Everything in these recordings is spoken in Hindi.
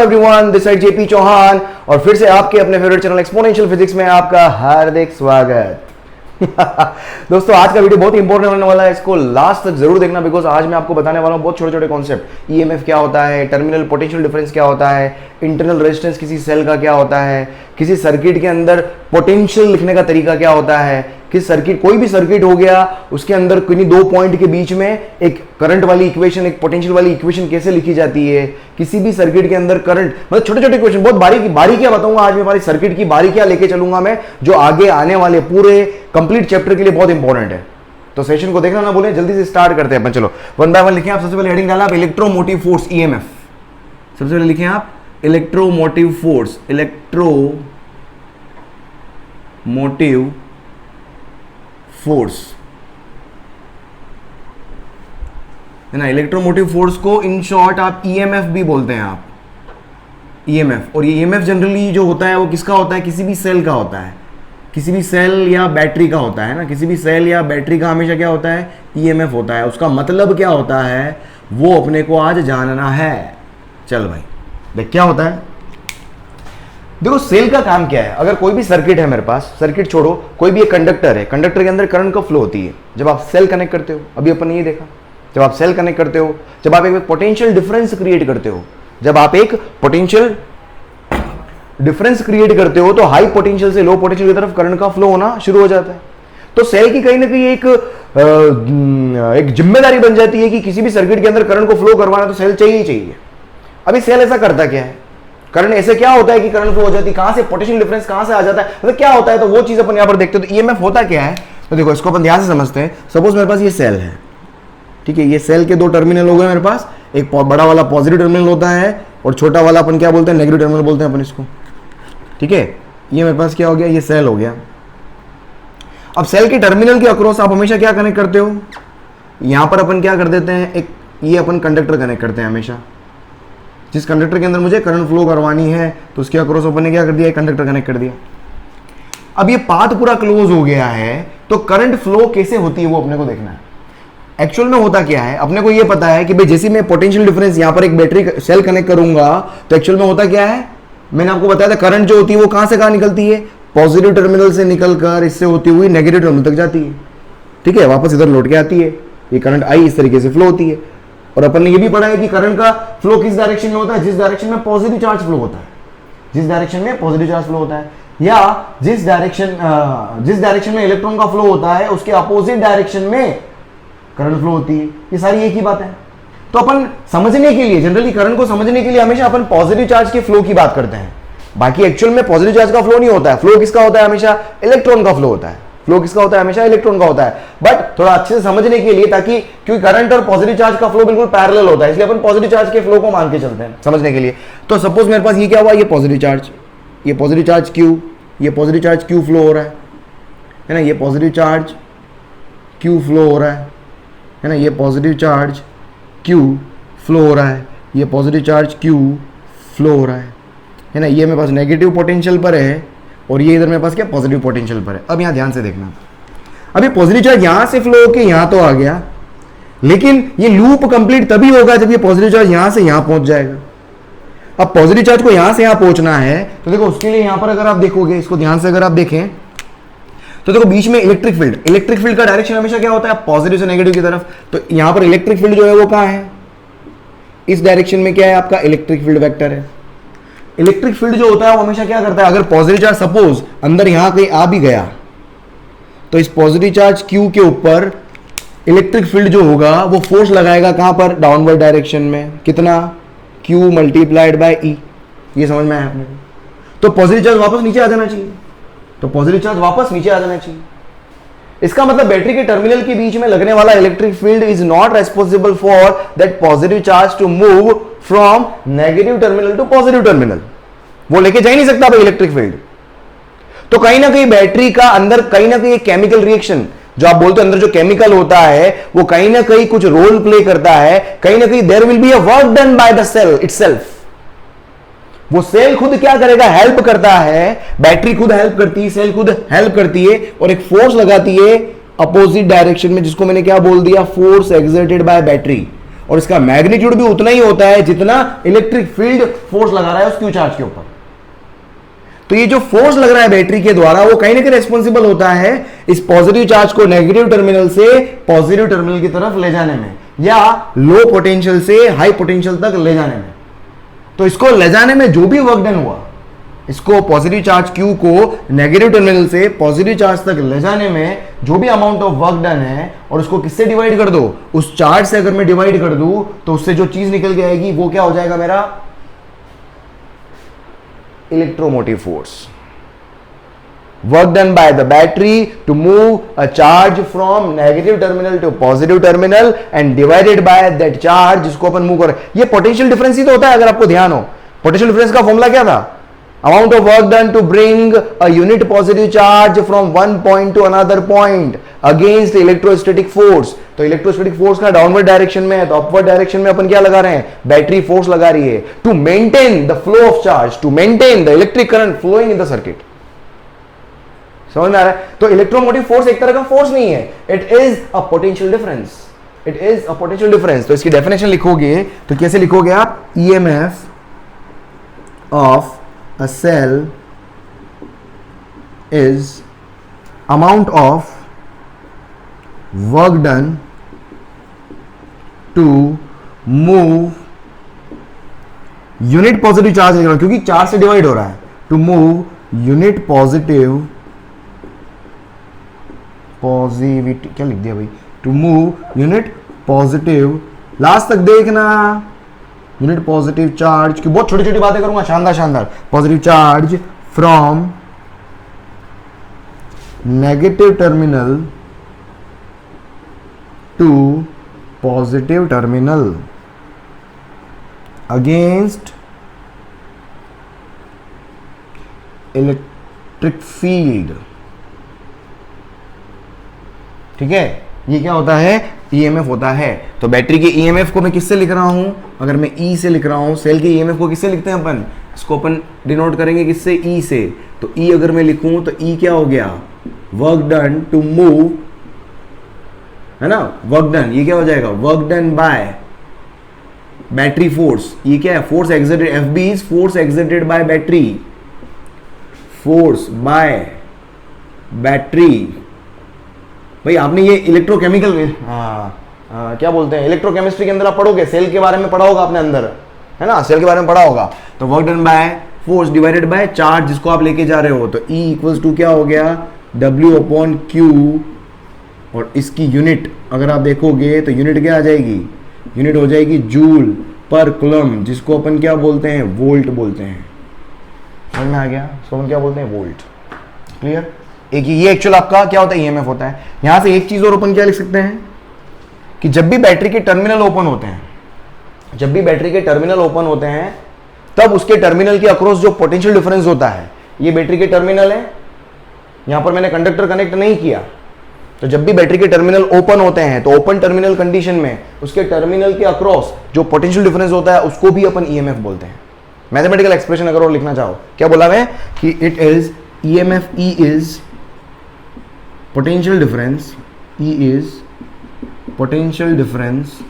Everyone, this side JP Chauhan और फिर से आपके अपने फेवरेट चैनल एक्सपोनेंशियल फिजिक्स में आपका हार्दिक स्वागत। दोस्तों आज का वीडियो बहुत इंपॉर्टेंट होने वाला है, इसको लास्ट तक जरूर देखना बिकॉज आज मैं आपको बताने वाला हूं बहुत छोटे छोटे कॉन्सेप्ट। ईएमएफ क्या होता है, टर्मिनल पोटेंशियल डिफरेंस क्या होता है, इंटरनल रेजिस्टेंस किसी सेल का क्या होता है, किसी सर्किट के अंदर पोटेंशियल लिखने का तरीका क्या होता है, किस सर्किट कोई भी सर्किट हो गया उसके अंदर किन्हीं दो पॉइंट के बीच में एक करंट वाली इक्वेशन एक पोटेंशियल वाली इक्वेशन कैसे लिखी जाती है, किसी भी सर्किट के अंदर करंट, मतलब छोटे छोटे क्वेश्चन बहुत बारीकियां बताऊंगा आज मैं, हमारी सर्किट की बारीकियां लेके चलूंगा मैं, जो आगे आने वाले पूरे कंप्लीट चैप्टर के लिए बहुत इंपॉर्टेंट है। तो सेशन को देखना ना भूलें, जल्दी से स्टार्ट करते हैं अपन। चलो वन बाय वन लिखें आप। सबसे पहले हेडिंग डाला आप इलेक्ट्रोमोटिव फोर्स ईएमएफ। सबसे पहले लिखें आप इलेक्ट्रोमोटिव फोर्स, इलेक्ट्रोमोटिव फोर्स है ना। इलेक्ट्रोमोटिव फोर्स को इन शॉर्ट आप ईएमएफ भी बोलते हैं आप, ईएमएफ। और ये ईएमएफ जनरली जो होता है वो किसका होता है, किसी भी सेल का होता है, किसी भी सेल या बैटरी का होता है ना। किसी भी सेल या बैटरी का हमेशा क्या होता है, ईएमएफ होता है। उसका मतलब क्या होता है वो अपने को आज जानना है। चल भाई देख क्या होता है। देखो सेल का काम क्या है, अगर कोई भी सर्किट है मेरे पास, सर्किट छोड़ो, कोई भी एक कंडक्टर है, कंडक्टर के अंदर करंट का फ्लो होती है जब आप सेल कनेक्ट करते हो। अभी अपन ने ये देखा, जब आप सेल कनेक्ट करते हो, जब आप एक पोटेंशियल डिफरेंस क्रिएट करते हो, जब आप एक पोटेंशियल डिफरेंस क्रिएट करते हो तो हाई पोटेंशियल से लो पोटेंशियल की तरफ करंट का फ्लो होना शुरू हो जाता है। तो सेल की कहीं ना कहीं एक जिम्मेदारी बन जाती है कि किसी भी सर्किट के अंदर करंट को फ्लो करवाना तो सेल चाहिए ही चाहिए। अभी सेल ऐसा करता क्या है, करंट ऐसे क्या होता है कि करंट फ्लो हो जाती है, कहां से पोटेंशियल डिफरेंस कहां से आ जाता है, मतलब क्या होता है, तो वो चीज अपन यहां पर देखते हैं। तो ईएमएफ होता क्या है, तो देखो इसको अपन ध्यान से समझते हैं। सपोज मेरे पास ये सेल है, ठीक है, ये सेल के दो टर्मिनल हो गए मेरे पास, एक बड़ा वाला पॉजिटिव टर्मिनल होता है और छोटा वाला अपन क्या बोलते हैं, नेगेटिव टर्मिनल बोलते हैं अपन इसको, ठीक है। ये मेरे पास क्या हो गया, ये सेल हो गया। अब सेल के टर्मिनल के अक्रॉस आप हमेशा क्या कनेक्ट करते हो, यहां पर अपन क्या कर देते हैं, एक ये अपन कंडक्टर कनेक्ट करते हैं हमेशा। जिस कंडक्टर के अंदर मुझे करंट फ्लो करवानी है तो उसके अक्रॉस अपन ने क्या कर दिया, एक कंडक्टर कनेक्ट कर दिया। अब ये पाथ पूरा क्लोज हो गया है तो करंट फ्लो कैसे होती है वो अपने को देखना है। एक्चुअल में होता क्या है, अपने को ये पता है कि भाई जैसे मैं पोटेंशियल डिफरेंस यहां पर एक बैटरी सेल कनेक्ट करूंगा तो एक्चुअल में होता क्या है, मैंने आपको बताया था करंट जो होती है वो कहां से कहां निकलती है, पॉजिटिव टर्मिनल से निकलकर इससे होती हुई नेगेटिव टर्मिनल तक जाती है, ठीक है, वापस इधर लौट के आती है। ये करंट आई इस तरीके से फ्लो होती है। और अपन ने ये भी पढ़ा है कि करंट का फ्लो किस डायरेक्शन में होता है, जिस डायरेक्शन में पॉजिटिव चार्ज फ्लो होता है, जिस डायरेक्शन में पॉजिटिव चार्ज फ्लो होता है, या जिस डायरेक्शन में इलेक्ट्रॉन का फ्लो होता है उसके अपोजिट डायरेक्शन में करंट फ्लो होती है। ये सारी एक ही बात है। तो अपन समझने के लिए, जनरली करंट को समझने के लिए हमेशा अपन पॉजिटिव चार्ज के फ्लो की बात करते हैं। बाकी एक्चुअल में पॉजिटिव चार्ज का फ्लो नहीं होता है, फ्लो किसका होता है, हमेशा इलेक्ट्रॉन का फ्लो होता है। फ्लो किसका होता है, हमेशा इलेक्ट्रॉन का होता है। बट थोड़ा अच्छे से समझने के लिए, ताकि क्योंकि करंट और पॉजिटिव चार्ज का फ्लो बिल्कुल पैरेलल होता है, इसलिए अपन पॉजिटिव चार्ज के फ्लो को मान के चलते हैं समझने के लिए। तो सपोज मेरे पास ये क्या हुआ, ये पॉजिटिव चार्ज, ये पॉजिटिव चार्ज क्यू, ये पॉजिटिव चार्ज क्यू फ्लो हो रहा है ना, ये पॉजिटिव चार्ज क्यू फ्लो हो रहा है ना, ये पॉजिटिव चार्ज क्यू फ्लो हो रहा है, ये पॉजिटिव चार्ज क्यू फ्लो हो रहा है ना। ये मेरे पास नेगेटिव पोटेंशियल पर है और ये इधर मेरे पास क्या पॉजिटिव पोटेंशियल पर है। अब यहां ध्यान से देखना, अभी पॉजिटिव चार्ज यहां से फ्लो होके यहां तो आ गया, लेकिन ये लूप कंप्लीट तभी होगा जब ये पॉजिटिव चार्ज यहां से यहां पहुंच जाएगा। अब पॉजिटिव चार्ज को यहां से यहां पहुंचना है तो देखो उसके लिए यहां पर अगर आप देखोगे, इसको ध्यान से अगर आप देखें तो देखो बीच में इलेक्ट्रिक फील्ड का डायरेक्शन हमेशा क्या होता है, पॉजिटिव से नेगेटिव की तरफ। तो यहां पर इलेक्ट्रिक फील्ड जो है वो कहां है, इस डायरेक्शन में क्या है आपका इलेक्ट्रिक फील्ड वेक्टर है। इलेक्ट्रिक फील्ड जो होता है वो हमेशा क्या करता है, अगर पॉजिटिव चार्ज सपोज अंदर यहां कहीं आ भी गया तो इस पॉजिटिव चार्ज क्यू के ऊपर इलेक्ट्रिक फील्ड जो होगा वो फोर्स लगाएगा कहां पर, डाउनवर्ड डायरेक्शन में। कितना, क्यू मल्टीप्लाइड बाय ई। ये समझ में आया आपने। तो पॉजिटिव चार्ज वापस नीचे आ जाना चाहिए, तो पॉजिटिव चार्ज वापस नीचे आ जाना चाहिए। इसका मतलब बैटरी के टर्मिनल के बीच में लगने वाला electric field is not responsible for that positive charge to move from negative terminal to positive terminal. वो लेके जा ही नहीं सकता भाई इलेक्ट्रिक फील्ड। तो कहीं ना कहीं बैटरी का अंदर कहीं ना कहीं एक केमिकल रिएक्शन, जो आप बोलते हो अंदर जो केमिकल होता है वो कहीं ना कहीं कुछ रोल प्ले करता है। कहीं ना कहीं there will be a work done by the cell itself. वो सेल खुद क्या करेगा, हेल्प करता है, बैटरी खुद हेल्प करती है, सेल खुद हेल्प करती है और एक फोर्स लगाती है अपोजिट डायरेक्शन में, जिसको मैंने क्या बोल दिया, फोर्स एक्सर्टेड बाय बैटरी। और इसका मैग्नीट्यूड भी उतना ही होता है जितना इलेक्ट्रिक फील्ड फोर्स लगा रहा है उस क्यू चार्ज के ऊपर। तो ये जो फोर्स लग रहा है बैटरी के द्वारा वो कहीं ना कहीं रेस्पॉन्सिबल होता है इस पॉजिटिव चार्ज को नेगेटिव टर्मिनल से पॉजिटिव टर्मिनल की तरफ ले जाने में, या लो पोटेंशियल से हाई पोटेंशियल तक ले जाने में। तो इसको ले जाने में जो भी वर्क डन हुआ, इसको पॉजिटिव चार्ज Q को नेगेटिव टर्मिनल से पॉजिटिव चार्ज तक ले जाने में जो भी अमाउंट ऑफ वर्क डन है, और उसको किससे डिवाइड कर दो, उस चार्ज से अगर मैं डिवाइड कर दूं तो उससे जो चीज निकल के आएगी वो क्या हो जाएगा मेरा electromotive force. Work done by the battery to move a charge from negative terminal to positive terminal and divided by that charge जिसको अपन मूव कर, ये पोटेंशियल डिफरेंस ही तो होता है। अगर आपको ध्यान हो, पोटेंशियल डिफरेंस का फॉर्मूला क्या था, amount of work done to bring a unit positive charge from one point to another point against electrostatic force। तो इलेक्ट्रोस्टैटिक फोर्स का डाउनवर्ड डायरेक्शन में है, तो अपवर्ड डायरेक्शन में अपन क्या लगा रहे हैं, बैटरी फोर्स लगा रही है to maintain the flow of charge, to maintain the electric current flowing in the circuit. समझ में आ रहा है? तो इलेक्ट्रोमोटिव फोर्स एक तरह का फोर्स नहीं है, it is a potential difference, it is a potential difference. तो इसकी डेफिनेशन लिखोगे तो कैसे लिखोगे आप, EMF of a cell is amount of work done to move unit positive charge, क्योंकि चार्ज से डिवाइड हो रहा है, to move unit positivity, क्या लिख दिया भाई, to move unit positive, last तक देखना, यूनिट पॉजिटिव चार्ज की बहुत छोटी छोटी बातें करूंगा, शानदार शानदार, positive charge from negative terminal to positive terminal against electric field. ठीक है, ये क्या होता है, ईएमएफ होता है। तो बैटरी के ईएमएफ को मैं किससे लिख रहा हूं, अगर मैं ई से लिख रहा हूं, सेल के ईएमएफ को किससे लिखते हैं अपन, इसको अपन डिनोट करेंगे किससे, ई से। तो ई अगर मैं लिखूं तो ई क्या हो गया, वर्क डन टू मूव, है ना, वर्क डन, ये क्या हो जाएगा, work done by battery force. ये क्या है, force exerted, F B is force exerted by battery, force by battery. भाई आपने ये इलेक्ट्रोकेमिकल क्या बोलते हैं, इलेक्ट्रोकेमिस्ट्री के अंदर आप पढ़ोगे, सेल के बारे में पढ़ा होगा आपने अंदर, है ना, सेल के बारे में पढ़ा होगा। तो work done by force divided by charge जिसको आप लेके जा रहे हो, तो E इक्वल्स टू क्या हो गया, W अपॉन Q, और इसकी यूनिट अगर आप देखोगे तो यूनिट क्या आ जाएगी, यूनिट हो जाएगी जूल पर कूलम, जिसको अपन क्या बोलते हैं, वोल्ट बोलते हैं। समझ में आ गया, इसको अपन क्या बोलते हैं, वोल्ट। क्लियर, एक ये एक्चुअल आपका क्या होता है, ईएमएफ होता है। यहां से एक चीज और अपन क्या लिख सकते हैं कि जब भी बैटरी के टर्मिनल ओपन होते हैं, जब भी बैटरी के टर्मिनल ओपन होते हैं तब उसके टर्मिनल के अक्रॉस जो पोटेंशियल डिफरेंस होता है, ये बैटरी के टर्मिनल है, यहां पर मैंने कंडक्टर कनेक्ट नहीं किया, तो जब भी बैटरी के टर्मिनल ओपन होते हैं तो ओपन टर्मिनल कंडीशन में उसके टर्मिनल के अक्रॉस जो पोटेंशियल डिफरेंस होता है उसको भी अपन ईएमएफ बोलते हैं। मैथमेटिकल एक्सप्रेशन अगर और लिखना चाहो, क्या बोला मैं कि it is EMF, E is potential difference, E is potential difference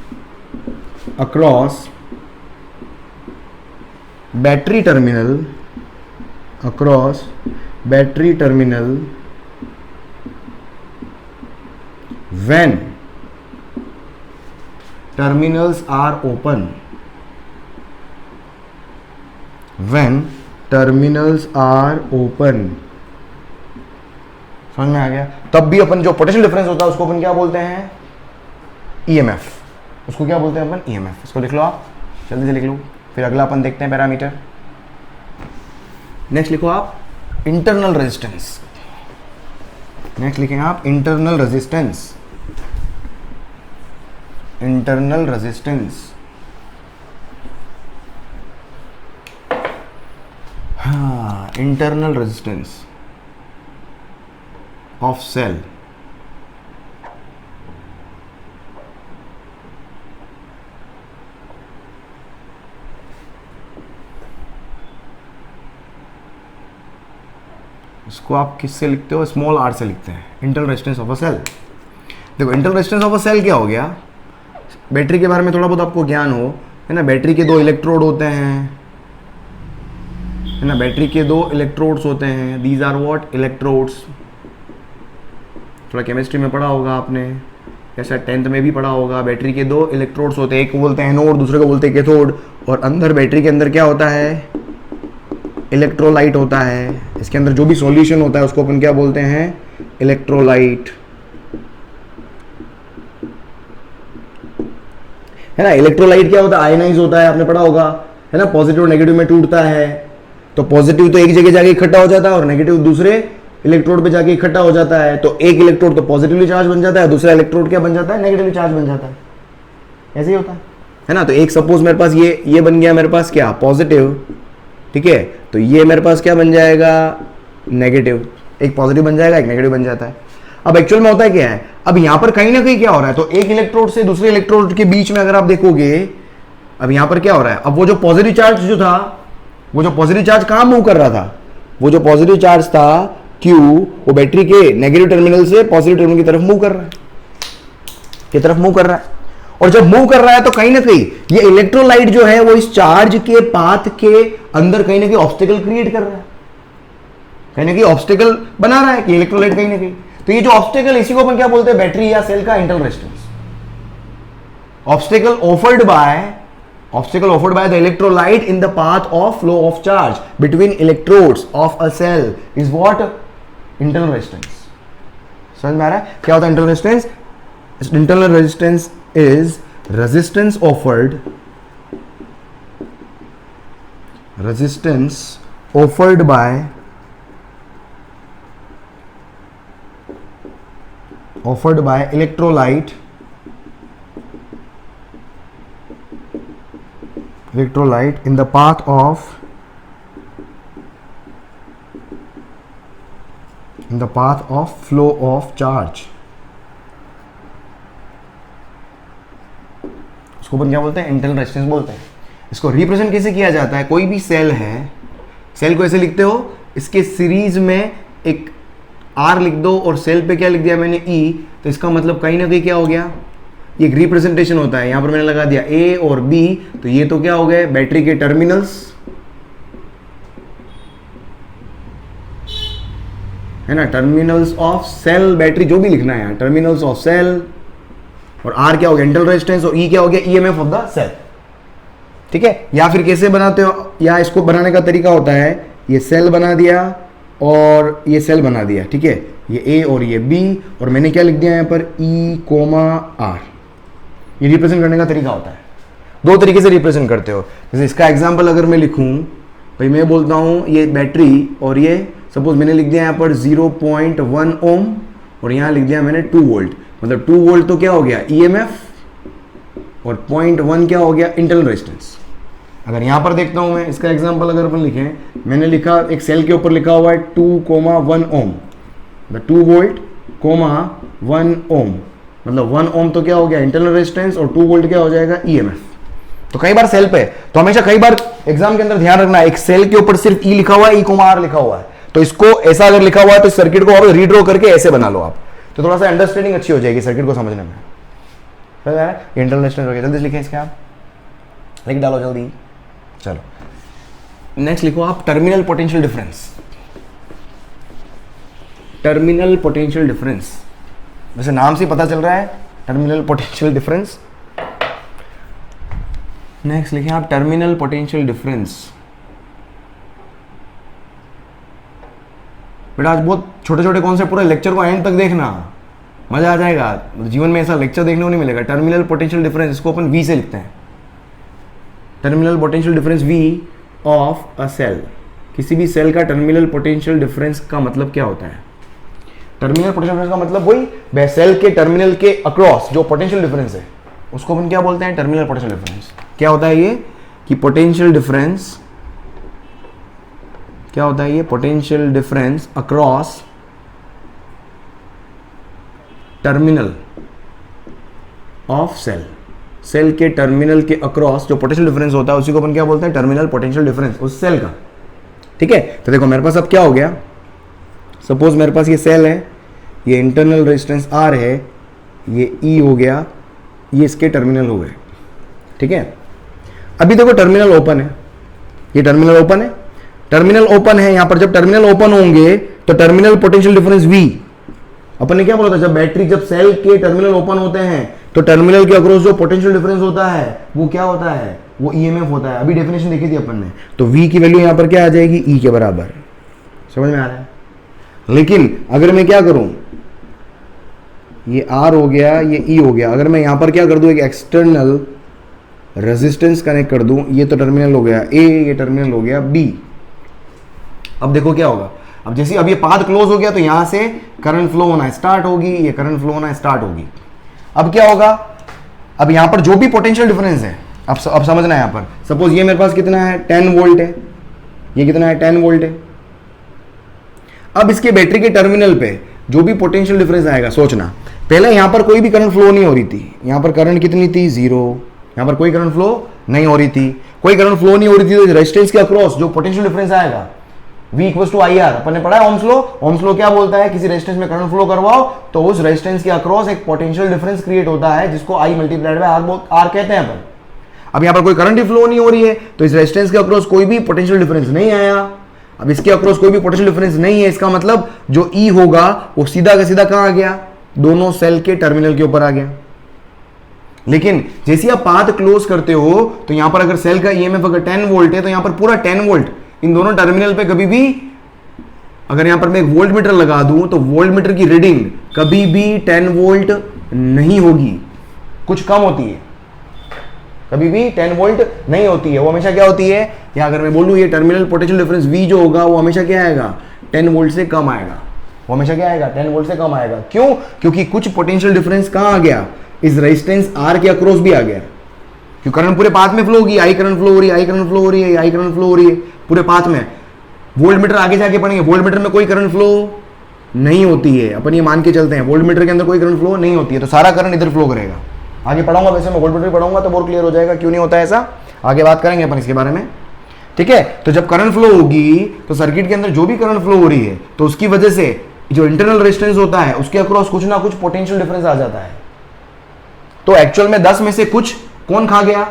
across battery terminal, across battery terminal when terminals are open, when terminals are open। समझ में आ गया, तब भी अपन जो पोटेंशियल डिफरेंस होता है उसको अपन क्या बोलते हैं, ईएमएफ, उसको क्या बोलते हैं अपन, ईएमएफ। इसको लिख लो आप, जल्दी से लिख लो, फिर अगला अपन देखते हैं पैरामीटर। नेक्स्ट लिखो आप इंटरनल रेजिस्टेंस, नेक्स्ट लिखेंगे आप इंटरनल रेजिस्टेंस, इंटरनल रेजिस्टेंस। हाँ, इंटरनल रेजिस्टेंस of cell। इसको आप किससे लिखते हो, स्मॉल आर से लिखते हैं, internal resistance of a cell. देखो internal resistance of a cell क्या हो गया, बैटरी के बारे में थोड़ा बहुत आपको ज्ञान हो, है ना, बैटरी के 2 इलेक्ट्रोड होते हैं, है ना, बैटरी के 2 इलेक्ट्रोड्स होते हैं, दीज आर व्हाट, इलेक्ट्रोड्स। थोड़ा केमिस्ट्री में पढ़ा होगा आपने, ऐसा 10th में भी पढ़ा होगा। बैटरी के 2 इलेक्ट्रोड्स होते हैं, एक को बोलते हैं एनोड, दूसरे को बोलते हैं कैथोड, और अंदर बैटरी के अंदर क्या होता है, इलेक्ट्रोलाइट होता है। इसके अंदर जो भी सॉल्यूशन होता है उसको अपन क्या बोलते हैं, इलेक्ट्रोलाइट, है ना। इलेक्ट्रोलाइट क्या होता है, आयनाइज होता है, आपने पढ़ा होगा, है ना, पॉजिटिव और नेगेटिव में टूटता है। तो पॉजिटिव तो एक जगह जाके इकट्ठा हो जाता है और नेगेटिव दूसरे इलेक्ट्रोड पे जाके इकट्ठा हो जाता है। तो एक इलेक्ट्रोड तो पॉजिटिवली चार्ज बन जाता है, दूसरा इलेक्ट्रोड क्या बन जाता है, नेगेटिवली चार्ज बन जाता है। ऐसे ही होता है ना। तो एक सपोज मेरे पास ये बन गया, मेरे पास क्या, पॉजिटिव, ठीक है, तो ये मेरे पास क्या बन जाएगा, नेगेटिव। एक पॉजिटिव बन जाएगा, एक नेगेटिव बन जाता है। अब एक्चुअल में होता है क्या है, अब यहां पर कहीं ना कहीं क्या हो रहा है, तो एक इलेक्ट्रोड से दूसरे इलेक्ट्रोड के बीच में अगर आप देखोगे, अब यहां पर क्या हो रहा है, अब वो जो पॉजिटिव चार्ज जो था, वो जो पॉजिटिव चार्ज कहां मूव कर रहा था, वो जो पॉजिटिव चार्ज था Q, वो बैटरी के नेगेटिव टर्मिनल से पॉजिटिव टर्मिनल की तरफ मूव कर रहा है, की तरफ मूव कर रहा है। और जब मूव कर रहा है तो कहीं ना कहीं ये इलेक्ट्रोलाइट जो है वो इस चार्ज के पाथ के अंदर कहीं ना कहीं ऑब्स्टेकल क्रिएट कर रहा है, कहीं ना कहीं ऑब्स्टेकल बना रहा है कि इलेक्ट्रोलाइट कहीं ना कहीं। तो ये जो ऑब्स्टेकल, इसी को अपन क्या बोलते हैं, बैटरी या सेल का internal resistance. Obstacle offered by the electrolyte in the path of flow of charge between electrodes of a cell is what, internal resistance. समझ में आ रहा है क्या होता है internal resistance? Internal resistance is resistance offered by electrolyte in the path of flow of charge। इसको अपन क्या बोलते हैं, इंटरनल रेजिस्टेंस बोलते हैं। इसको रिप्रेजेंट कैसे किया जाता है, कोई भी सेल है, सेल को ऐसे लिखते हो, इसके सीरीज में एक R लिख दो और सेल पे क्या लिख दिया मैंने E, तो इसका मतलब कहीं ना कहीं क्या हो गया, ये एक रिप्रेजेंटेशन होता है। यहां पर मैंने लगा दिया A और B, तो ये तो क्या हो गए, बैटरी के टर्मिनल्स, है ना, टर्मिनल्स ऑफ सेल, बैटरी जो भी लिखना है यहाँ, टर्मिनल्स ऑफ सेल। और R क्या हो गया, इंटरनल रेजिस्टेंस, और E क्या हो गया, EMF ऑफ द सेल। ठीक है, या फिर कैसे बनाते हो, या इसको बनाने का तरीका होता है, ये सेल बना दिया और ये सेल बना दिया, ठीक है, ये A और ये B, और मैंने क्या लिख दिया यहाँ पर, E, R। ये रिप्रेजेंट करने का तरीका होता है। दो तरीके से रिप्रेजेंट करते हो। जैसे इसका एग्जाम्पल अगर मैं लिखूं, भाई मैं बोलता हूँ ये बैटरी, और ये सपोज मैंने लिख दिया यहाँ पर 0.1 ओम, और यहाँ लिख दिया मैंने 2 वोल्ट। मतलब 2 वोल्ट तो क्या हो गया, EMF, और 0.1 क्या हो गया, इंटरनल रेजिस्टेंस। अगर यहां पर देखता हूं मैं, इसका एग्जांपल अगर अपन लिखें, मैंने लिखा एक सेल के ऊपर लिखा हुआ है 2,1 ओम, 2 वोल्ट, 1 ओम, मतलब 1 ओम तो क्या हो गया, इंटरनल रेजिस्टेंस, और 2 वोल्ट क्या हो जाएगा, EMF। तो कई बार सेल पे, तो हमेशा कई बार एग्जाम के अंदर ध्यान रखना है, एक सेल के ऊपर सिर्फ E लिखा हुआ है, E, R लिखा हुआ है, तो इसको ऐसा अगर लिखा हुआ है तो सर्किट को और रीड्रॉ करके ऐसे बना लो आप, तो थोड़ा सा अंडरस्टैंडिंग अच्छी हो जाएगी सर्किट को समझने में। इंटरनल रेजिस्टेंस हो गया, जल्दी लिखें इसके, आप लिख डालो जल्दी। चलो नेक्स्ट लिखो आप, terminal potential difference. Terminal potential difference, वैसे नाम से पता चल रहा है टर्मिनल पोटेंशियल डिफरेंस। नेक्स्ट लिखें आप, टर्मिनल पोटेंशियल डिफरेंस। बेटा आज बहुत छोटे छोटे कॉन्सेप्ट, पूरा लेक्चर को एंड तक देखना, मजा आ जाएगा। जीवन में ऐसा लेक्चर देखने को नहीं मिलेगा। टर्मिनल पोटेंशियल डिफरेंस, इसको अपन V से लिखते हैं, terminal potential difference V of a cell. किसी भी सेल का टर्मिनल पोटेंशियल डिफरेंस का मतलब क्या होता है? टर्मिनल पोटेंशियल डिफरेंस का मतलब वही सेल के टर्मिनल के अक्रॉस जो पोटेंशियल डिफरेंस है उसको अपन क्या बोलते हैं? Terminal potential difference. क्या होता है ये कि पोटेंशियल डिफरेंस, क्या होता है ये? Potential difference across terminal of cell. Cell के टर्मिनल के अक्रॉस जो पोटेंशियल डिफरेंस होता है उसी को अपन क्या बोलते हैं? टर्मिनल पोटेंशियल डिफरेंस उस सेल का। ठीक है, तो देखो मेरे पास अब क्या हो गया, सपोज मेरे पास ये सेल है, ये इंटरनल रेजिस्टेंस R है, ये E हो गया, ये इसके टर्मिनल हो गए, ठीक है। अभी देखो टर्मिनल ओपन है, ये टर्मिनल ओपन है, टर्मिनल ओपन है। यहां पर जब टर्मिनल ओपन होंगे तो टर्मिनल पोटेंशियल डिफरेंस V, अपन ने क्या बोला था, जब बैटरी, जब सेल के टर्मिनल ओपन होते हैं तो टर्मिनल के अक्रॉस जो पोटेंशियल डिफरेंस होता है वो क्या होता है, वो EMF होता है। अभी डेफिनेशन देखी थी अपन ने, तो V की वैल्यू यहां पर क्या आ जाएगी, E के बराबर। समझ में आ रहा है। लेकिन अगर मैं क्या करूं, ये R हो गया, ये E हो गया, अगर मैं यहां पर क्या कर दूं, एक एक्सटर्नल रेजिस्टेंस कनेक्ट कर दूं, ये तो टर्मिनल हो गया A, ये टर्मिनल हो गया B। अब देखो क्या होगा, अब जैसे अब ये पाथ क्लोज हो गया तो यहां से करंट फ्लो होना स्टार्ट होगी, ये करंट फ्लो होना स्टार्ट होगी। अब क्या होगा, अब यहां पर जो भी पोटेंशियल डिफरेंस है, अब समझना है। यहां पर सपोज ये मेरे पास कितना है, 10 वोल्ट है, ये कितना है, 10 वोल्ट है। अब इसके बैटरी के टर्मिनल पे जो भी पोटेंशियल डिफरेंस आएगा, सोचना, पहले यहां पर कोई भी करंट फ्लो नहीं हो रही थी, यहां पर करंट कितनी थी, 0, यहां पर कोई करंट फ्लो नहीं हो रही थी, कोई करंट फ्लो नहीं हो रही थी, तो रेजिस्टेंस के अक्रॉस जो पोटेंशियल डिफरेंस आएगा V = IR, अपन ने पढ़ा है ओम्स लॉ। ओम्स लॉ क्या बोलता है, किसी रेजिस्टेंस में करंट फ्लो करवाओ तो उस रेजिस्टेंस के अक्रॉस एक पोटेंशियल डिफरेंस क्रिएट होता है, जिसको I × R कहते हैं अपन। अब यहां पर कोई करंट ही फ्लो नहीं हो रही है, तो इस रेजिस्टेंस के अक्रॉस कोई भी पोटेंशियल डिफरेंस नहीं आया। अब इसके अक्रॉस कोई भी पोटेंशियल डिफरेंस नहीं है, इसका मतलब जो E होगा वो सीधा का सीधा कहां आ गया, दोनों सेल के टर्मिनल के ऊपर आ गया। लेकिन जैसे आप पाथ क्लोज करते हो तो यहां पर अगर सेल का EMF अगर 10 वोल्ट है तो यहां पर पूरा 10 वोल्ट इन दोनों टर्मिनल पे कभी भी, अगर यहां पर मैं एक वोल्ट मीटर लगा दूं तो वोल्ट मीटर की रीडिंग कभी भी 10 वोल्ट नहीं होगी, कुछ कम होती है, कभी भी 10 वोल्ट नहीं होती है। वो हमेशा क्या होती है, या अगर मैं बोलूं ये टर्मिनल पोटेंशियल डिफरेंस V जो होगा वो हमेशा क्या आएगा, 10 वोल्ट से कम आएगा। वो हमेशा क्या आएगा, 10 वोल्ट से कम आएगा। क्यों, क्योंकि कुछ पोटेंशियल डिफरेंस कहां आ गया, इस रेजिस्टेंस R के अक्रॉस भी आ गया। क्योंकि करंट पूरे पाथ में फ्लो होगी, I करंट फ्लो हो रही है, I करंट फ्लो हो रही है, I करंट फ्लो हो रही है पूरे पाथ में। वोल्ट मीटर आगे जाके पढ़ेंगे, वोल्ट मीटर में कोई करंट फ्लो नहीं होती है, अपन ये मान के चलते हैं वोल्ट मीटर के अंदर कोई करंट फ्लो नहीं होती है, तो सारा करंट इधर फ्लो करेगा। आगे पढ़ाऊंगा, वैसे मैं वोल्ट मीटर पढ़ाऊंगा तो और क्लियर हो जाएगा क्यों नहीं होता है ऐसा, आगे बात करेंगे अपन इसके बारे में, ठीक है। तो जब करंट फ्लो होगी तो सर्किट के अंदर जो भी करंट फ्लो हो रही है तो उसकी वजह से जो इंटरनल रेजिस्टेंस होता है उसके अक्रॉस कुछ ना कुछ पोटेंशियल डिफरेंस आ जाता है। तो एक्चुअल में 10 में से कुछ कौन खा गया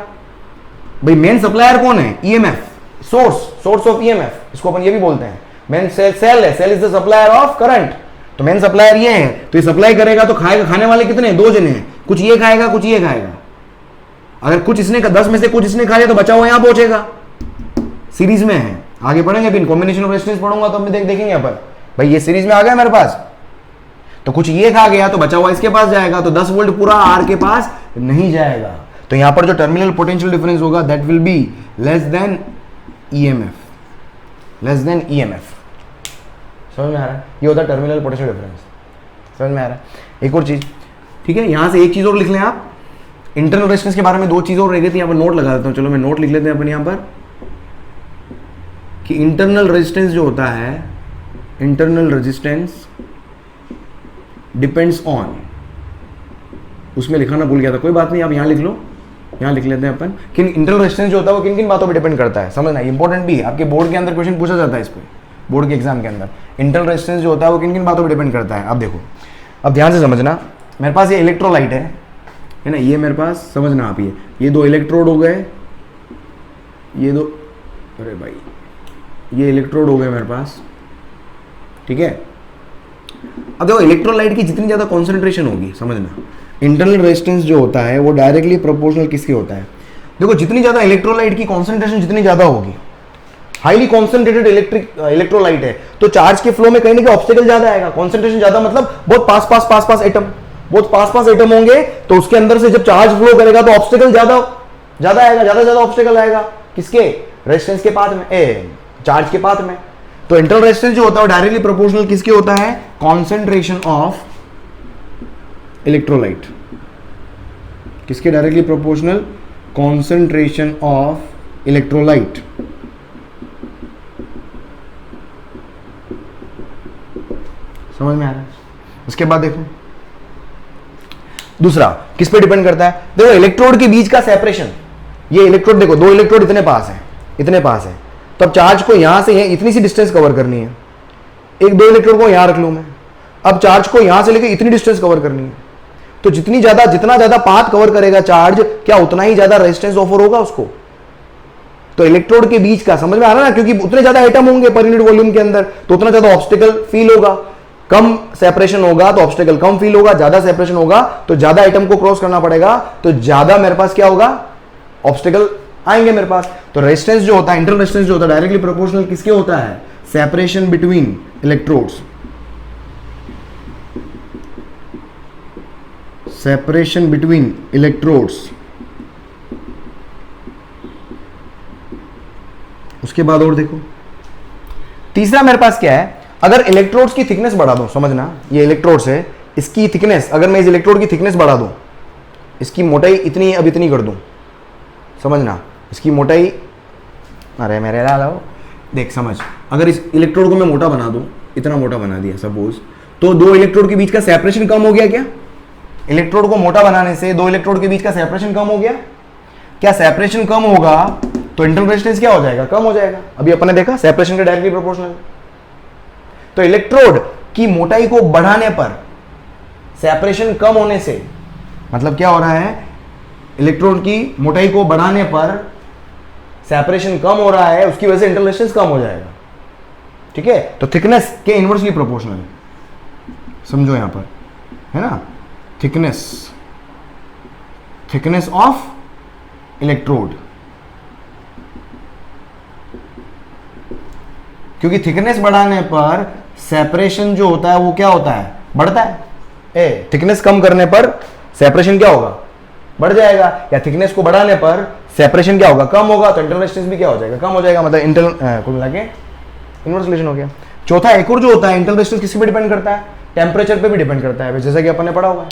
भाई, मेन सप्लायर कौन है, EMF, सोर्स ऑफ EMF, इसको अपन ये भी बोलते हैं। मेन सेल है, cell is the supplier of current, तो मेन सप्लायर ये है, तो ये सप्लाई करेगा तो खाएगा, खाने वाले कितने, 2 जने हैं, कुछ ये खाएगा कुछ ये खाएगा। अगर कुछ इसने 10 में से कुछ इसने खा लिया तो बचा हुआ यहां पहुंचेगा, सीरीज में है। आगे पढ़ेंगे फिर कॉम्बिनेशन ऑफ रेजिस्टेंस पढ़ूंगा तो हम देखेंगे अपन, भाई ये सीरीज में आ गया मेरे पास, तो कुछ ये खा गया तो बचा हुआ इसके पास जाएगा, तो 10 वोल्ट पूरा R के पास नहीं जाएगा। तो यहां पर जो टर्मिनल पोटेंशियल डिफरेंस होगा that will be less than EMF, less than EMF। समझ में आ रहा है, ये होता है टर्मिनल पोटेंशियल डिफरेंस, समझ में आ रहा है। एक और चीज, ठीक है, यहां से एक चीज और लिख लें आप, इंटरनल रेजिस्टेंस के बारे में 2 चीजें और रह गई थी, यहां पर नोट लगा देता हूं, चलो मैं नोट लिख लेते हैं अपन यहां पर कि इंटरनल रेजिस्टेंस जो होता है, इंटरनल रेजिस्टेंस डिपेंड्स ऑन, उसमें लिखाना भूल गया था, कोई बात नहीं, आप यहां लिख लो, यहां लिख लेते हैं अपन कि इंटरनल रेजिस्टेंस जो होता है वो किन किन बातों पे डिपेंड करता है, समझना इंपॉर्टेंट भी है, आपके बोर्ड के अंदर क्वेश्चन पूछा जाता है इस पे, बोर्ड के एग्जाम के अंदर इंटरनल रेजिस्टेंस जो होता है वो किन किन बातों पे डिपेंड करता है। अब देखो, अब ध्यान से समझना, मेरे पास ये इलेक्ट्रोलाइट है ना, ये मेरे पास, समझना आप, ये 2 इलेक्ट्रोड हो गए, ये 2, अरे भाई ये इलेक्ट्रोड हो गए मेरे पास, ठीक है। अब देखो इलेक्ट्रोलाइट की जितनी ज्यादा कॉन्सेंट्रेशन होगी, समझना इंटरनल रेजिस्टेंस जो होता है वो डायरेक्टली प्रोपोर्शनल किसके होता है, देखो जितनी ज्यादा इलेक्ट्रोलाइट की कॉन्सेंट्रेशन जितनी ज्यादा होगी, हाईली कॉन्सेंट्रेटेड इलेक्ट्रोलाइट है तो चार्ज के फ्लो में कहीं ना कहीं ऑब्स्टेकल ज्यादा आएगा, कॉन्सेंट्रेशन ज्यादा मतलब बहुत पास एटम, बहुत पास एटम होंगे तो उसके अंदर से जब चार्ज फ्लो करेगा तो ऑब्स्टेकल ज्यादा आएगा, ज्यादा ऑब्स्टेकल आएगा किसके, रेजिस्टेंस के पाथ में, चार्ज के पाथ में। तो इंटरनल रेजिस्टेंस जो होता है वो डायरेक्टली प्रोपोर्शनल किसके होता है, कॉन्सेंट्रेशन ऑफ इलेक्ट्रोलाइट, किसके directly proportional, concentration of electrolyte. समझ में आ रहा है। उसके बाद देखो दूसरा किस पे डिपेंड करता है, देखो इलेक्ट्रोड के बीच का सेपरेशन, ये इलेक्ट्रोड देखो 2 इलेक्ट्रोड इतने पास है, तब चार्ज को यहां से इतनी सी डिस्टेंस कवर करनी है, एक 2 इलेक्ट्रोड को यहां रख लूं मैं, अब चार्ज को यहां से लेकर इतनी डिस्टेंस कवर करनी है, तो जितना ज्यादा पाथ कवर करेगा चार्ज, क्या उतना ही ज्यादा रेजिस्टेंस ऑफर होगा उसको। तो इलेक्ट्रोड के बीच का समझ में आ रहा है ना, क्योंकि उतने ज्यादा एटम होंगे पर यूनिट वॉल्यूम के अंदर, तो उतना ज्यादा ऑब्स्टिकल फील होगा। कम सेपरेशन होगा तो ऑब्स्टिकल कम फील होगा, ज्यादा सेपरेशन होगा तो ज्यादा एटम को क्रॉस करना पड़ेगा, तो ज्यादा मेरे पास क्या होगा, ऑब्स्टिकल आएंगे मेरे पास। तो रेजिस्टेंस जो होता है, इंटरनल रेजिस्टेंस जो होता है, डायरेक्टली प्रोपोर्शनल किसके होता है, separation between electrodes, separation between electrodes. उसके बाद और देखो, तीसरा मेरे पास क्या है, अगर इलेक्ट्रोड्स की थिकनेस बढ़ा दूं, समझना ये इलेक्ट्रोड्स है, इसकी थिकनेस, अगर मैं इस इलेक्ट्रोड की थिकनेस बढ़ा दूं, इसकी मोटाई इतनी अब इतनी कर दूं, समझना इसकी मोटाई, अरे मेरे लाल देख समझ, अगर इस इलेक्ट्रोड को मैं मोटा बना दूं, इतना मोटा बना दिया सपोज, तो दो इलेक्ट्रोड के बीच का सेपरेशन कम हो गया क्या? इलेक्ट्रोड को मोटा बनाने से दो इलेक्ट्रोड के बीच का सेपरेशन कम हो गया क्या? सेपरेशन कम होगा तो इंटरनल रेजिस्टेंस क्या हो जाएगा, कम हो जाएगा। अभी अपन ने देखा सेपरेशन के डायरेक्टली प्रोपोर्शनल। तो इलेक्ट्रोड की मोटाई को बढ़ाने पर सेपरेशन कम होने से, मतलब क्या हो रहा है, इलेक्ट्रोड की मोटाई को बढ़ाने पर सेपरेशन कम हो रहा है, उसकी वजह से इंटरनल रेजिस्टेंस कम हो जाएगा। ठीक है, तो थिकनेस के इनवर्सली प्रोपोर्शनल, समझो यहां पर है ना, थिकनेस ऑफ इलेक्ट्रोड, क्योंकि थिकनेस बढ़ाने पर सेपरेशन जो होता है वो क्या होता है, बढ़ता है। थिकनेस कम करने पर सेपरेशन क्या होगा, बढ़ जाएगा, या थिकनेस को बढ़ाने पर सेपरेशन क्या होगा, कम होगा, तो इंटरनल रेजिस्टेंस भी क्या हो जाएगा, कम हो जाएगा, मतलब इंटरनल कुल मिला के इनवर्स रिलेशन हो गया। चौथा एक और जो होता है, इंटरनल रेजिस्टेंस किस पे डिपेंड करता है, टेम्परेचर पे भी डिपेंड करता है, जैसा कि अपन ने पढ़ा हुआ है।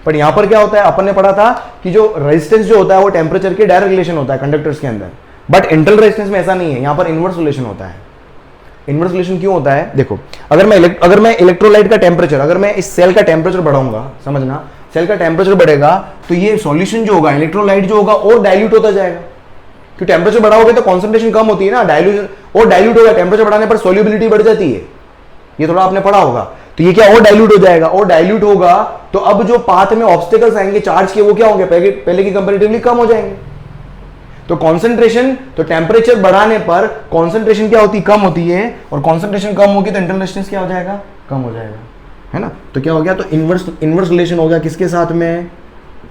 पर यहां पर क्या होता है, अपन ने पढ़ा था कि जो रेजिस्टेंस जो होता है वो टेम्परेचर के डायरेक्ट रिलेशन होता है कंडक्टर्स के अंदर, बट इंटरनल रेजिस्टेंस में ऐसा नहीं है, यहां पर इनवर्स रिलेशन होता है। इनवर्स रिलेशन क्यों होता है, देखो, अगर मैं इलेक्ट्रोलाइट का टेम्परेचर, अगर मैं इस सेल का टेम्परेचर बढ़ाऊंगा, समझना सेल का टेम्परेचर बढ़ेगा तो ये सॉल्यूशन जो होगा, इलेक्ट्रोलाइट जो होगा और डाइल्यूट होता जाएगा, क्योंकि टेम्परेचर बढ़ाओगे तो कॉन्सेंट्रेशन कम होती है ना, डाइल्यूट होगा, टेम्परेचर बढ़ाने पर सोल्यूबिलिटी बढ़ जाती है, ये थोड़ा आपने पढ़ा होगा। तो ये क्या और डाइल्यूट हो जाएगा, और डाइल्यूट होगा तो अब जो पाथ में ऑब्स्टेकल्स आएंगे चार्ज के वो क्या होंगे, पहले की कंपैरेटिवली कम हो जाएंगे। तो कॉन्सेंट्रेशन, तो टेम्परेचर बढ़ाने पर कॉन्सेंट्रेशन क्या होती है, कम होती है, और कॉन्सेंट्रेशन कम होगी तो इंटरनल रेजिस्टेंस क्या हो जाएगा, कम हो जाएगा, है ना। तो क्या हो गया, तो इनवर्स रिलेशन हो गया किसके साथ में,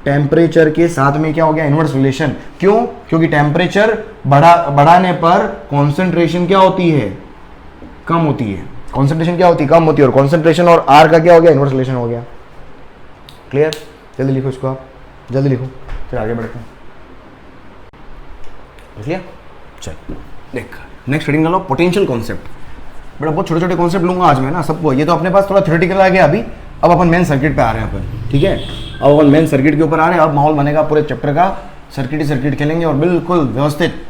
टेम्परेचर के साथ में क्या हो गया, इनवर्स रिलेशन। क्यों, क्योंकि टेम्परेचर बढ़ाने पर कॉन्सेंट्रेशन क्या होती है, कम होती है, कॉन्सेंट्रेशन क्या होती है, कम होती है, और कॉन्सेंट्रेशन और आर का क्या हो गया, इनवर्स रिलेशन हो गया। क्लियर, जल्दी लिखो इसको, आप जल्दी लिखो, फिर आगे बढ़ते हैं। लिया, चल देख नेक्स्ट रीडिंग कर लो, पोटेंशियल कॉन्सेप्ट। बड़ा बहुत छोटे छोटे कॉन्सेप्ट लूंगा आज मैं ना सबको, ये तो अपने पास थोड़ा थ्योरेटिकल आ गया अभी, अब अपन मेन सर्किट पे आ रहे हैं अपन, ठीक है, अब अपन मेन सर्किट के ऊपर आ रहे हैं। अब माहौल बनेगा पूरे चैप्टर का, सर्किट ही सर्किट खेलेंगे और बिल्कुल व्यवस्थित।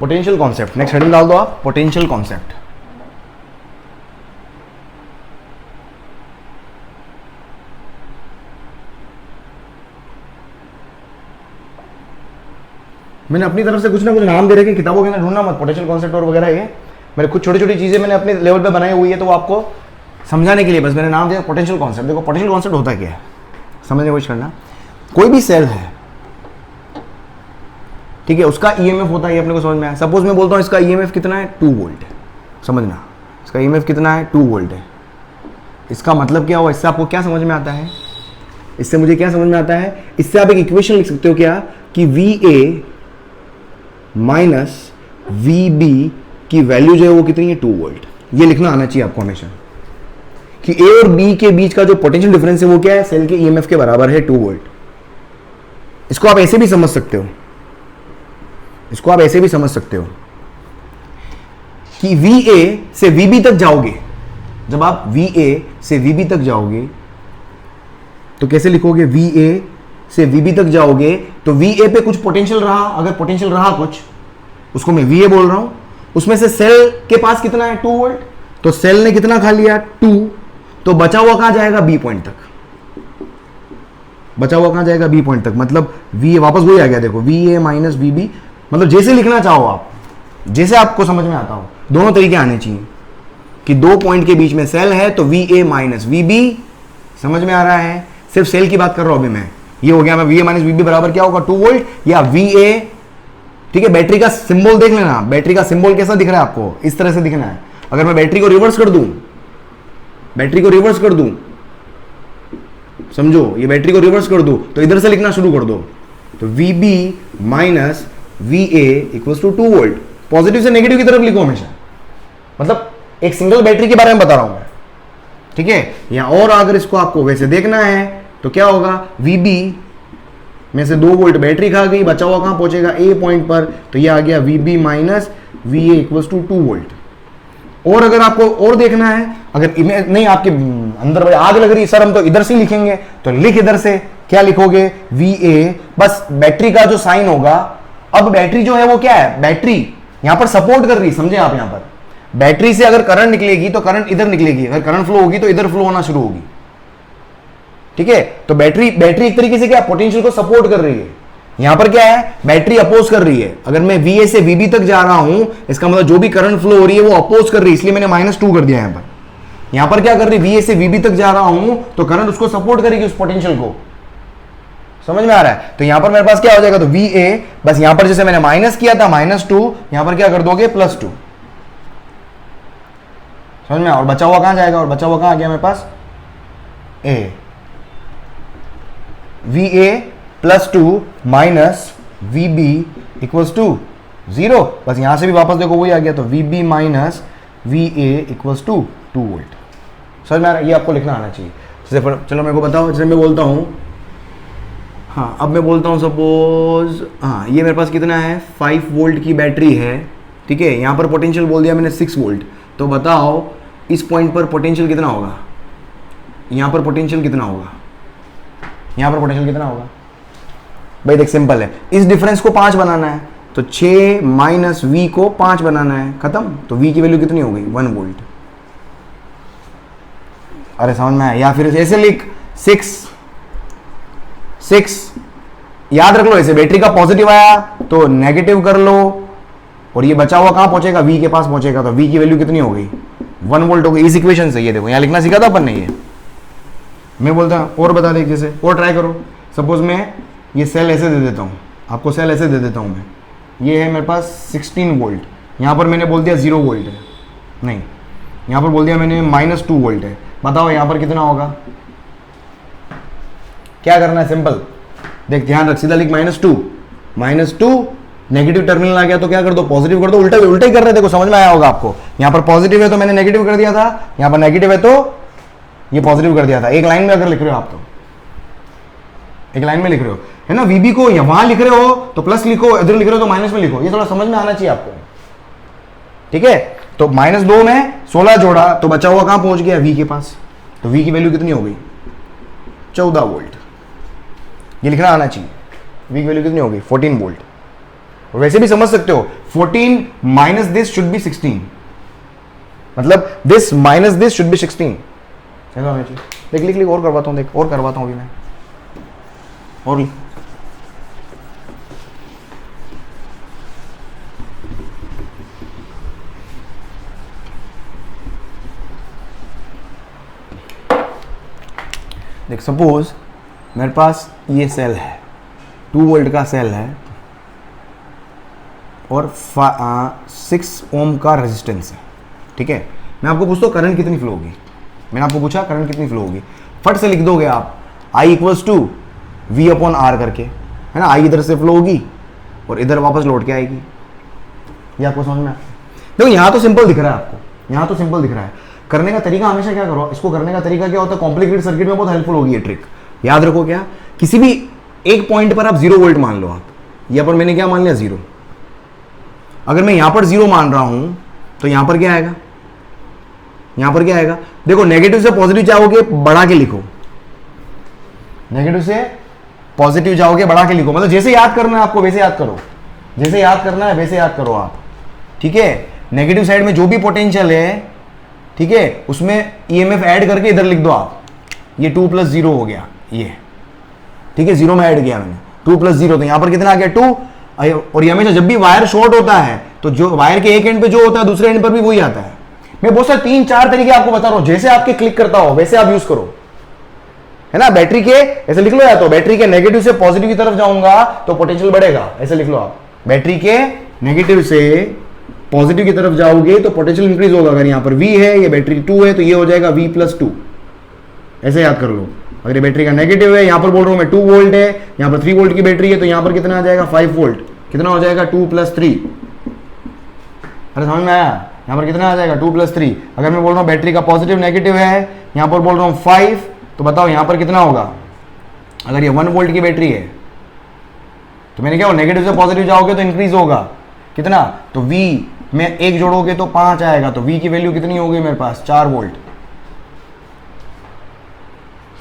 पोटेंशियल कॉन्सेप्ट, नेक्स्ट हेडिंग डाल दो आप, पोटेंशियल कॉन्सेप्ट। मैंने अपनी तरफ से कुछ ना कुछ नाम दे रखे, किताबों के अंदर ढूंढना मत, पोटेंशियल कॉन्सेप्ट और वगैरह, ये मेरे कुछ छोटी छोटी चीजें मैंने अपने लेवल पे बनाई हुई है, तो वो आपको समझाने के लिए बस मैंने नाम दिया पोटेंशियल कॉन्सेप्ट। देखो पोटेंशियल कॉन्सेप्ट होता क्या है, समझने की कोशिश करना। कोई भी सेल है, ठीक है, उसका ईएमएफ होता है, ये अपने को समझ में आया। सपोज मैं बोलता हूँ इसका ईएमएफ कितना है, 2 वोल्ट है, समझना इसका ईएमएफ कितना है, 2 वोल्ट है। इसका मतलब क्या हुआ, इससे आपको क्या समझ में आता है, इससे मुझे क्या समझ में आता है, इससे आप एक इक्वेशन लिख सकते हो क्या, कि VA माइनस VB की वैल्यू जो है वो कितनी है, 2 वोल्ट। ये लिखना आना चाहिए आपको हमेशा, कि A और B के बीच का जो पोटेंशियल डिफरेंस है वो क्या है, सेल के ईएमएफ के बराबर है, 2 वोल्ट। इसको आप ऐसे भी समझ सकते हो, इसको आप ऐसे भी समझ सकते हो कि VA से VB तक जाओगे, जब आप VA से VB तक जाओगे तो कैसे लिखोगे, VA से VB तक जाओगे तो VA पे कुछ पोटेंशियल रहा, अगर पोटेंशियल रहा कुछ, उसको मैं VA बोल रहा हूं, उसमें से सेल के पास कितना है, 2 वोल्ट, तो सेल ने कितना खा लिया, 2, तो बचा हुआ कहां जाएगा, B पॉइंट तक, बचा हुआ कहां जाएगा, B पॉइंट तक। मतलब VA वापस वही आ गया, देखो VA माइनस VB, मतलब जैसे लिखना चाहो आप, जैसे आपको समझ में आता हो, दोनों तरीके आने चाहिए कि दो पॉइंट के बीच में सेल है तो VA माइनस VB, समझ में आ रहा है? सिर्फ सेल की बात कर रहा हूं अभी मैं। ये हो गया, मैं VA माइनस VB बराबर क्या होगा 2 वोल्ट या VA, ठीक है। बैटरी का सिंबल देख लेना, बैटरी का सिंबल कैसा दिख रहा है आपको, इस तरह से दिखना है। अगर मैं बैटरी को रिवर्स कर दूं, बैटरी को रिवर्स कर दूं, समझो, ये बैटरी को रिवर्स कर दूं तो इधर से लिखना शुरू कर दो, तो VB minus VA equals to 2 volt. Positive से नेगेटिव की तरफ लिखो हमेशा, मतलब एक सिंगल बैटरी के बारे में बता रहा हूं मैं, ठीक है। या और अगर इसको आपको वैसे देखना है तो क्या होगा, VB में से 2 वोल्ट बैटरी खा गई, बचा हुआ कहां पहुंचेगा A पॉइंट पर, तो ये आ गया VB minus VA equals to 2 volt. और अगर आपको और देखना है, अगर नहीं आपके अंदर आग लग रही है सर हम तो इधर से लिखेंगे, तो लिख इधर से, क्या लिखोगे VA, बस बैटरी का जो साइन होगा। अब बैटरी जो है वो क्या है, बैटरी यहां पर सपोर्ट कर रही है, समझे आप? यहां पर बैटरी से अगर करंट निकलेगी तो करंट इधर निकलेगी, अगर करंट फ्लो होगी तो इधर फ्लो होना शुरू होगी, ठीक है। तो बैटरी एक तरीके से क्या पोटेंशियल को सपोर्ट कर रही है। यहां पर क्या है, बैटरी अपोज कर रही है। अगर मैं VA से VB तक जा रहा हूं, इसका मतलब जो भी करंट फ्लो हो रही है वो अपोज कर रही है, इसलिए मैंने -2 कर दिया यहां पर क्या कर रही है, VA से VB तक जा रहा हूं तो करंट उसको सपोर्ट करेगी, उस पोटेंशियल को, समझ में आ रहा है? तो यहां पर मेरे पास क्या हो जाएगा, तो VA बस यहां पर जैसे मैंने माइनस किया था -2, यहां पर क्या कर दोगे +2, समझ में? और बचा हुआ कहां जाएगा, और बचा हुआ कहां आ गया मेरे पास A, VA +2 minus VB equals to 0। बस यहां से भी वापस देखो वही आ गया, तो VB minus VA equals to 2 volt. समझ में आ रहा है? ये आपको लिखना आना चाहिए। जैसे चलो मेरे को बताओ, जैसे मैं बोलता हूं, हाँ अब मैं बोलता हूं सपोज, हाँ ये मेरे पास कितना है 5 वोल्ट की बैटरी है, ठीक है। यहां पर पोटेंशियल बोल दिया मैंने 6 वोल्ट, तो बताओ इस पॉइंट पर पोटेंशियल कितना होगा, यहां पर पोटेंशियल कितना होगा, यहां पर पोटेंशियल कितना होगा भाई? देख सिंपल है, इस डिफरेंस को 5 बनाना है, तो 6 माइनस V को 5 बनाना है, खत्म। तो V की वैल्यू कितनी हो गई 1 वोल्ट। अरे समझ में आया? या फिर ऐसे लिख 6 याद रख लो, ऐसे बैटरी का पॉजिटिव आया तो नेगेटिव कर लो, और ये बचा हुआ कहां पहुंचेगा, V के पास पहुंचेगा, तो V की वैल्यू कितनी हो गई 1 वोल्ट हो गई। इस इक्वेशन से ये देखो, यहां लिखना सीखा था अपन ने, ये मैं बोलता हूं और बता दे, जैसे और ट्राई करो। सपोज मैं ये सेल ऐसे दे देता हूं आपको, सेल ऐसे दे देता हूं मैं, ये है मेरे पास 16 वोल्ट, यहां पर मैंने बोल दिया 0 वोल्ट है, नहीं यहां पर बोल दिया मैंने -2 वोल्ट है। बताओ यहां पर कितना होगा, क्या करना है, सिंपल देख, ध्यान रख, सीधा लिख -2 नेगेटिव टर्मिनल आ गया तो क्या कर दो, पॉजिटिव कर दो, उल्टा ही कर रहे थे, देखो समझ में आया होगा आपको। यहां पर पॉजिटिव है तो मैंने नेगेटिव कर दिया था, यहां पर नेगेटिव है तो ये पॉजिटिव कर दिया था। एक लाइन में अगर लिख रहे हो आप, तो एक लाइन में लिख रहे हो, है ना। VB को वहां लिख रहे हो तो प्लस लिखो, इधर लिख रहे हो तो माइनस में लिखो, ये थोड़ा समझ में आना चाहिए आपको, ठीक है। तो -2 में 16 जोड़ा तो बचा हुआ कहां पहुंच गया, V के पास, तो V की वैल्यू कितनी हो गई 14 वोल्ट। ये लिखना आना चाहिए, V की वैल्यू कितनी हो गई 14 वोल्ट। और वैसे भी समझ सकते हो 14 माइनस दिस शुड बी 16, मतलब this minus this should be 16। देख लिख और करवाता हूं, देख और करवाता हूं अभी मैं, और लिख। देख सपोज मेरे पास ये सेल है, 2 वोल्ट का सेल है और 6 ओम का रेजिस्टेंस है, ठीक है। मैं आपको पूछता हूँ करंट कितनी फ्लो होगी, मैंने आपको पूछा करंट कितनी फ्लो होगी, फट से लिख दोगे आप I इक्वल्स टू V/R करके, है ना। I इधर से फ्लो होगी और इधर वापस लौट के आएगी, ये आपको समझ में आया? देखो यहाँ तो सिंपल दिख रहा है आपको, यहाँ तो सिंपल दिख रहा है। करने का तरीका हमेशा क्या करो, इसको करने का तरीका क्या होता है, कॉम्प्लिकेटेड सर्किट में बहुत हेल्पफुल होगी ये ट्रिक। याद रखो क्या, किसी भी एक पॉइंट पर आप 0 वोल्ट मान लो, आप यहाँ पर मैंने क्या मान लिया 0। अगर मैं यहां पर 0 मान रहा हूं तो यहां पर क्या आएगा, यहां पर क्या आएगा, देखो नेगेटिव से पॉजिटिव जाओगे बढ़ा के लिखो, नेगेटिव से पॉजिटिव जाओगे बढ़ा के लिखो, मतलब जैसे याद करना है आपको वैसे याद करो, जैसे याद करना है वैसे याद करो आप, ठीक है। नेगेटिव साइड में जो भी पोटेंशियल है, ठीक है, उसमें ईएमएफ ऐड करके इधर लिख दो आप, ये 2 + 0 हो गया ये, ठीक है, 0 में ऐड किया मैंने 2 + 0, तो यहां पर कितना आ गया 2। और ये हमेशा जब भी वायर शॉर्ट होता है तो तो जो वायर के एक एंड पे जो होता है दूसरे एंड पर भी वही आता है। मैं बहुत सारे 3-4 तरीके आपको बता रहा हूं, जैसे आपके क्लिक करता हो वैसे आप यूज करो, है ना। बैटरी के ऐसे लिख लो, या तो बैटरी के नेगेटिव से पॉजिटिव की तरफ जाऊंगा तो पोटेंशियल बढ़ेगा, ऐसे लिख लो आप। बैटरी के नेगेटिव से पॉजिटिव की तरफ जाओगे तो पोटेंशियल इंक्रीज होगा। अगर यहां पर V है, ये बैटरी 2 है, तो ये हो जाएगा V+2, ऐसे याद कर लो। अगर ये बैटरी का नेगेटिव है, यहां पर बोल रहा हूं मैं 2 वोल्ट है, यहां पर 3 वोल्ट की बैटरी है, तो यहां पर कितना आ जाएगा 5 वोल्ट। कितना हो जाएगा 2 + 3। अरे समझ में आया, यहां पर कितना आ जाएगा 2 + 3। अगर मैं बोल रहा हूं बैटरी का पॉजिटिव नेगेटिव है, यहां पर बोल रहा हूं 5, तो बताओ यहां पर कितना होगा। अगर ये 1 वोल्ट की बैटरी है तो मैंने क्या, नेगेटिव से पॉजिटिव जाओगे तो इंक्रीज होगा कितना, तो V में 1 जोड़ोगे तो 5 आएगा, तो V की वैल्यू कितनी होगी मेरे पास 4 वोल्ट।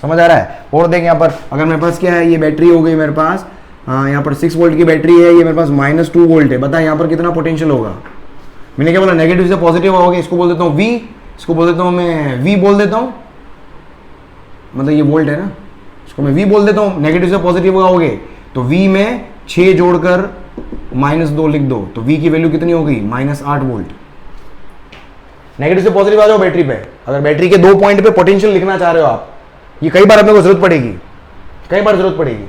समझ आ रहा है। और देख यहाँ पर अगर मेरे पास क्या है, ये बैटरी हो गई मेरे पास, यहाँ पर 6 वोल्ट की बैटरी है, ये मेरे पास -2 वोल्ट है। बता यहाँ पर कितना पोटेंशियल होगा। मैंने क्या बोला, नेगेटिव से पॉजिटिव होगा, इसको बोल देता हूँ V, इसको बोल देता हूँ मैं V बोल देता हूँ, मतलब ये वोल्ट है ना, इसको मैं V बोल देता हूँ। नेगेटिव से पॉजिटिव होगे तो V में 6 जोड़कर -2 लिख दो, तो V की वैल्यू कितनी होगी -8 वोल्ट। नेगेटिव से पॉजिटिव आ जाओ बैटरी पे। अगर बैटरी के 2 पॉइंट पे पोटेंशियल लिखना चाह रहे हो आप, ये कई बार अपने को जरूरत पड़ेगी, कई बार जरूरत पड़ेगी।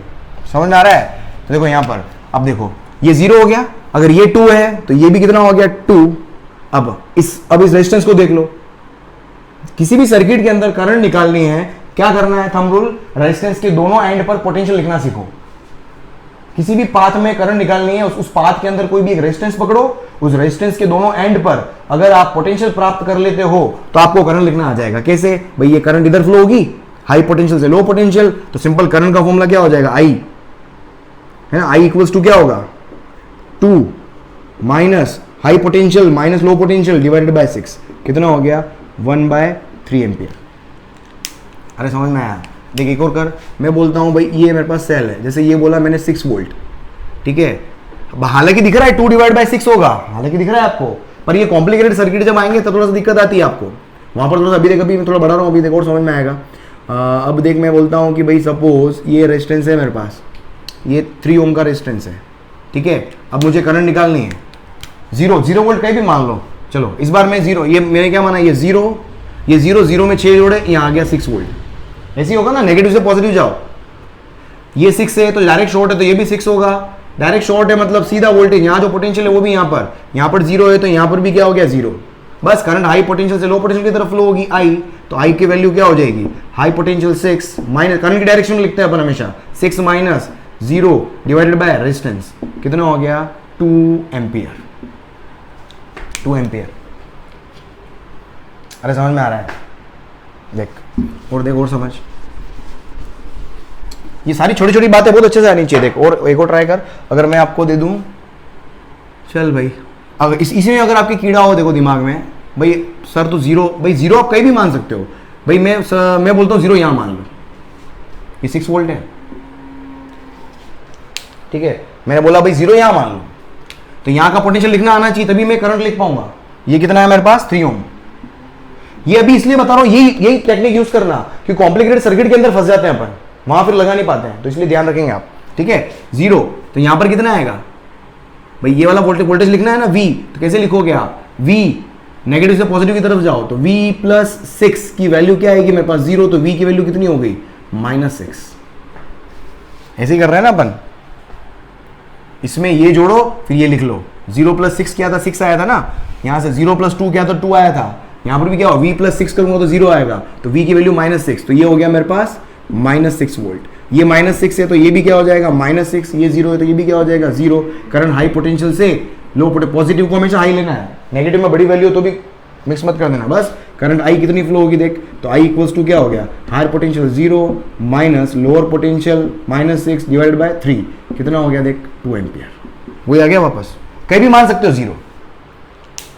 समझ में आ रहा है। तो देखो यहां पर अब देखो ये 0 हो गया, अगर ये 2 है तो ये भी कितना हो गया 2। अब इस रेजिस्टेंस को देख लो। किसी भी सर्किट के अंदर करंट निकालनी है, क्या करना है, थंब रूल, रेजिस्टेंस के दोनों एंड पर पोटेंशियल लिखना सीखो। किसी भी पाथ में करंट निकालनी है, उस पाथ के अंदर कोई भी एक रेजिस्टेंस पकड़ो, उस रेजिस्टेंस के दोनों एंड पर अगर आप पोटेंशियल प्राप्त कर लेते हो तो आपको करंट लिखना आ जाएगा। कैसे भाई, ये करंट इधर फ्लो होगी हाई पोटेंशियल से लो पोटेंशियल, तो सिंपल करंट का फॉर्मूला क्या हो जाएगा, I है ना। I इक्वल्स टू क्या होगा 2 minus high potential minus low potential divided by 6, कितना हो गया 1/3 एम्पियर। अरे समझ में आया। देख एक और कर, मैं बोलता हूं भाई ये मेरे पास सेल है, जैसे ये बोला मैंने 6 वोल्ट, ठीक है। हालांकि दिख रहा है 2/6 होगा, हालांकि दिख रहा है आपको, पर ये कॉम्प्लिकेटेड सर्किट जब आएंगे तब थोड़ा सा दिक्कत आती है आपको वहां पर। थोड़ा सा अभी देख, अभी मैं थोड़ा बढ़ा रहा हूँ, अभी देख और समझ में आएगा। अब देख मैं बोलता हूँ कि भाई सपोज ये रेजिस्टेंस है मेरे पास, ये 3 ओम का रेजिस्टेंस है, ठीक है। अब मुझे करंट निकालनी है, 0 वोल्ट कहीं भी मान लो, चलो इस बार मैं 0, ये मैंने क्या माना, ये 0 में 6 जोड़े, यहाँ आ गया 6 वोल्ट। ऐसे ही होगा ना, नेगेटिव से पॉजिटिव जाओ, ये 6 है तो डायरेक्ट शॉर्ट है तो ये भी 6 होगा। डायरेक्ट शॉर्ट है मतलब सीधा वोल्टेज, यहाँ जो पोटेंशियल है वो भी यहाँ पर 0 है तो यहाँ पर भी क्या हो गया 0। बस करंट हाई पोटेंशियल से लो पोटेंशियल की तरफ फ्लो होगी I, तो I की वैल्यू क्या हो जाएगी, हाई पोटेंशियल 6 माइनस, करंट की डायरेक्शन में लिखते हैं अपन हमेशा, 6 माइनस 0 डिवाइडेड बाय रेजिस्टेंस, कितना हो गया 2 एम्पियर। अरे समझ में आ रहा है, देख और समझ। ये सारी छोटी छोटी बातें बहुत अच्छे से आनी चाहिए। देख और एक और ट्राई कर, अगर मैं आपको दे दूं, चल भाई अगर इसी में अगर आपकी कीड़ा हो देखो दिमाग में, भाई सर तो 0, भाई 0 आप कहीं भी मान सकते हो भाई। मैं बोलता हूँ 0 यहां मान लो, ये 6 वोल्ट है, ठीक है। मैंने बोला भाई 0 यहां मान लो, तो यहां का पोटेंशियल लिखना आना चाहिए, तभी मैं करंट लिख पाऊंगा। ये कितना है मेरे पास 3 ओम। ये अभी इसलिए बता रहा हूं, यही टेक्निक यूज करना, कि कॉम्प्लिकेटेड सर्किट के अंदर फंस जाते हैं अपन, वहां फिर लगा नहीं पाते हैं, तो इसलिए ध्यान रखेंगे आप, ठीक है। 0 तो यहां पर कितना आएगा भाई, ये वाला वोल्टेज लिखना है ना V, तो कैसे लिखोगे आप, V नेगेटिव से पॉजिटिव की तरफ जाओ तो V+6 की वैल्यू क्या आएगी मेरे पास 0, तो V की वैल्यू कितनी हो गई -6। ऐसे ही कर रहे हैं ना अपन, इसमें ये जोड़ो फिर ये लिख लो, 0+6 क्या था 6 आया था ना, यहां से 0+2 क्या था 2 आया था, यहां पर भी क्या हो V+6 करूंगा तो 0 आएगा, तो V की वैल्यू -6, तो ये हो गया मेरे पास -6 वोल्ट। ये -6 है तो ये भी क्या हो जाएगा -6, ये 0 है तो ये भी क्या हो जाएगा 0। करंट हाई पोटेंशियल से लो पॉजिटिव को हमेशा हाई लेना है, नेगेटिव में बड़ी वैल्यू तो भी मिक्स मत कर देना। बस करंट I कितनी फ्लो होगी देख, तो I इक्वल्स टू क्या हो गया, higher potential 0 minus lower potential -6 divided by 3, कितना हो गया देख 2 एम्पियर। वही आ गया वापस। कहीं भी मान सकते हो 0,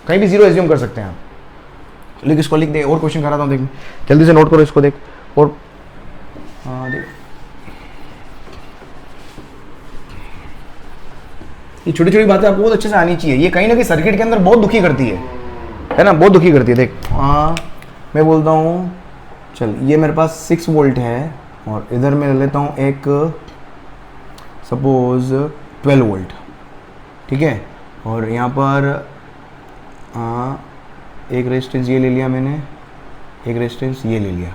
कहीं भी 0 एज्यूम कर सकते हैं आप। लिख इसको, लिख दे, और क्वेश्चन कराता हूँ, देख जल्दी से नोट करो इसको, देख और देख ये छोटी छोटी बातें आपको बहुत अच्छे से आनी चाहिए। ये कहीं ना कहीं सर्किट के अंदर बहुत दुखी करती है ना, बहुत दुखी करती है। देख मैं बोलता हूँ, चल ये मेरे पास 6 वोल्ट है और इधर मैं ले लेता हूँ एक सपोज 12 वोल्ट, ठीक है। और यहाँ पर एक रेजिस्टेंस ये ले लिया मैंने, एक रेजिस्टेंस ये ले लिया,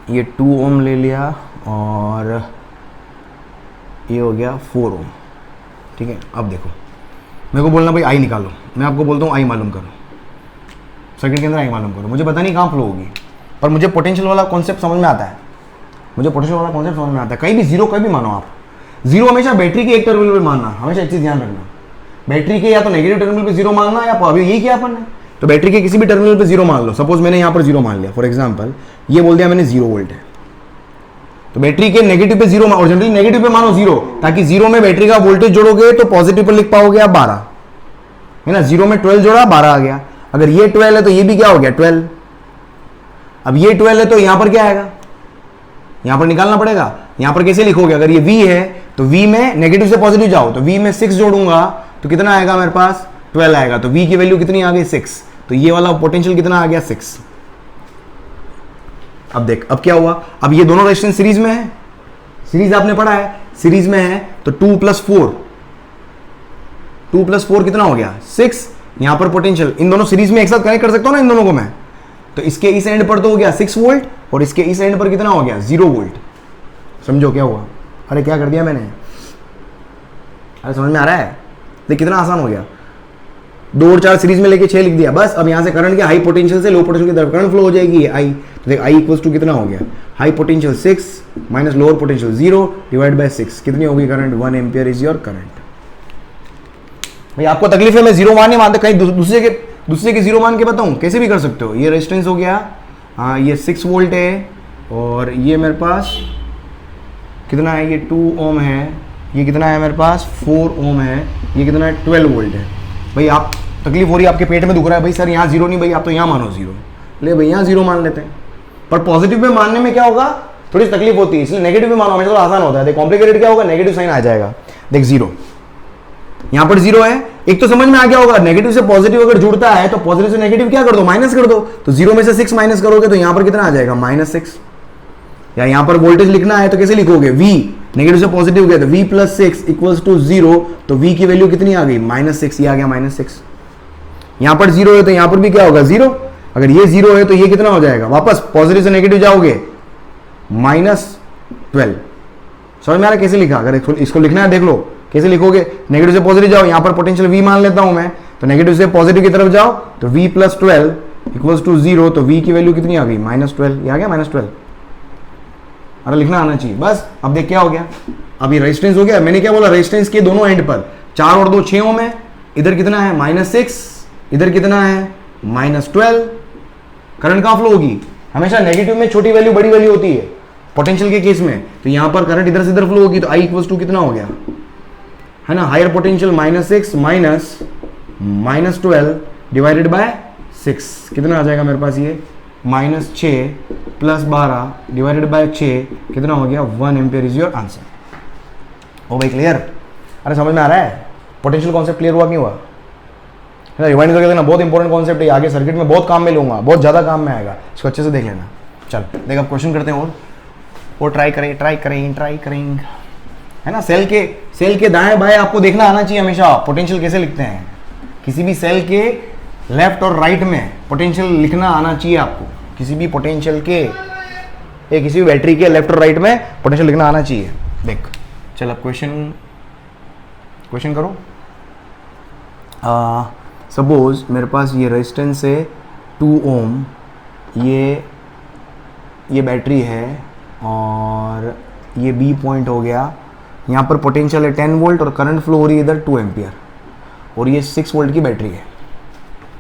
ये 2 ओम ले लिया और ये हो गया 4 ओम। ठीक है, अब देखो मेरे को बोलना भाई आई निकालो, मैं आपको बोलता हूँ आई मालूम करो, सर्किट के अंदर आई मालूम करो। मुझे पता नहीं कहाँ फ्लो होगी, पर मुझे पोटेंशियल वाला कॉन्सेप्ट समझ में आता है, मुझे पोटेंशियल वाला कॉन्सेप्ट समझ में आता है। कहीं भी जीरो कहीं भी मानो आप, जीरो हमेशा बैटरी के एक टर्मिनल पे मानना, हमेशा एक चीज़ ध्यान रखना, बैटरी के या तो नेगेटिव टर्मिनल पे जीरो मानना, या अभी यही किया अपन ने, तो बैटरी के किसी भी टर्मिनल पे जीरो मान लो। सपोज मैंने यहाँ पर जीरो मान लिया, फॉर एग्जाम्पल ये बोल दिया मैंने 0 वोल्ट है, तो बैटरी के नेगेटिव पे जीरो, और जनरली नेगेटिव पे मानो 0, ताकि जीरो में बैटरी का वोल्टेज जोड़ोगे तो पॉजिटिव पर लिख पाओगे आप 12, है ना। 0 में 12 जोड़ा 12 आ गया। अगर ये 12 है तो ये भी क्या हो गया 12। अब ये 12 है तो यहां पर क्या आएगा, यहां पर निकालना पड़ेगा। यहां पर कैसे लिखोगे, अगर ये V है तो V में नेगेटिव से पॉजिटिव जाओ, तो V में 6 जोड़ूंगा तो कितना आएगा मेरे पास 12 आएगा। तो V की वैल्यू कितनी आ गई 6, तो ये वाला पोटेंशियल कितना आ गया 6। अब देख अब क्या हुआ, अब ये दोनों रेजिस्टेंस सीरीज में है, सीरीज आपने पढ़ा है, सीरीज में है तो 2 + 4, 2 + 4 कितना हो गया 6। यहां पर पोटेंशियल इन दोनों सीरीज में एक साथ कनेक्ट कर सकता हूं ना इन दोनों को मैं, तो इसके इस एंड पर तो हो गया 6 वोल्ट और इसके इस एंड पर कितना हो गया 0 वोल्ट। समझो क्या हुआ, अरे क्या कर दिया मैंने, अरे समझ में आ रहा है, देख कितना आसान हो गया। 2 और 4 सीरीज में लेके 6 लिख दिया बस। अब यहां से करंट के हाई पोटेंशियल से लो पोटेंशियल की तरफ करंट फ्लो हो जाएगी, आई। तो देख आई इक्वल्स टू कितना हो गया, high potential 6 minus lower potential 0 divide by 6, कितनी होगी current 1 ampere is your current. भाई आपको तकलीफ है मैं जीरो मान नहीं मानता, कहीं दूसरे के जीरो मान के बताऊं, कैसे भी कर सकते हो। ये रेजिस्टेंस हो गया, हाँ ये 6 वोल्ट है और ये मेरे पास कितना है, ये 2 ओम है, ये कितना है मेरे पास 4 ओम है, ये कितना है 12 वोल्ट है। भाई आप तकलीफ हो रही है, आपके पेट में दुख रहा है, भाई सर यहाँ जीरो नहीं, भाई आप तो यहाँ मानो जीरो, ले भाई यहाँ जीरो मान लेते हैं। पर पॉजिटिव में मानने में क्या होगा, थोड़ी तकलीफ होती है, इसलिए नेगेटिव में मानो हमेशा तो आसान होता है। देख कॉम्प्लिकेटेड क्या होगा, नेगेटिव साइन आ जाएगा। देख जीरो, यहाँ पर जीरो है, एक तो समझ में आ गया होगा, नेगेटिव से पॉजिटिव अगर जुड़ता है तो पॉजिटिव से नेगेटिव क्या कर दो, माइनस कर दो। तो 0 में से 6 माइनस करोगे तो यहाँ पर कितना आ जाएगा -6। या यहाँ पर वोल्टेज लिखना है तो कैसे लिखोगे, V नेगेटिव से पॉजिटिव गया तो V + 6 = 0, तो V की वैल्यू कितनी आ गई -6, ये आ गया -6। यहाँ पर 0 है तो यहाँ पर भी क्या होगा 0, अगर ये 0 है तो ये कितना हो जाएगा, वापस पॉजिटिव से नेगेटिव जाओगे -12। समझ में आ रहा है कैसे लिखा, अगर इसको लिखना है देख लो कैसे लिखोगे, नेगेटिव से पॉजिटिव जाओ, यहाँ पर पोटेंशियल V मान लेता हूं मैं, तो नेगेटिव से पॉजिटिव की तरफ जाओ तो V + 12 = 0, तो V की वैल्यू कितनी आ गई -12, ये आ गया -12। अरे लिखना आना चाहिए बस। अब देख क्या हो गया, अब ये रेजिस्टेंस हो गया, मैंने क्या बोला, रेजिस्टेंस के दोनों एंड पर 4 और 2 6 ओम है, इधर कितना है -6, इधर कितना है -12। करंट कहाँ फ्लो होगी, हमेशा नेगेटिव में छोटी वैल्यू बड़ी वैल्यू होती है पोटेंशियल के केस में, तो यहां पर करंट इधर से इधर फ्लो होगी, तो I = कितना हो गया, है ना, higher potential -6 minus -12 divided by 6, कितना आ जाएगा मेरे पास, ये -6 + 12 डिवाइडेड बाय 6, कितना हो गया 1 एम्पियर इज योर आंसर। ओ भाई क्लियर, अरे समझ में आ रहा है, पोटेंशियल कॉन्सेप्ट क्लियर हुआ नहीं हुआ, है ना। रिवाइंड करके देखना, बहुत इंपॉर्टेंट कॉन्सेप्ट है, आगे सर्किट में बहुत काम में लूंगा, बहुत ज़्यादा काम में आएगा, इसको अच्छे से देख लेना। चल देख अब क्वेश्चन करते हैं और ट्राई करें, है ना। सेल के दाएं बाएं आपको देखना आना चाहिए हमेशा, पोटेंशियल कैसे लिखते हैं, किसी भी सेल के लेफ्ट और राइट में पोटेंशियल लिखना आना चाहिए आपको, किसी भी पोटेंशियल के किसी भी बैटरी के लेफ्ट और राइट में पोटेंशियल लिखना आना चाहिए। देख चल अब क्वेश्चन करो। सपोज मेरे पास ये रेजिस्टेंस है 2 ओम, ये बैटरी है और ये B पॉइंट हो गया, यहाँ पर पोटेंशियल है 10 वोल्ट और करंट फ्लो हो रही है इधर 2 एम्पियर, और ये 6 वोल्ट की बैटरी है,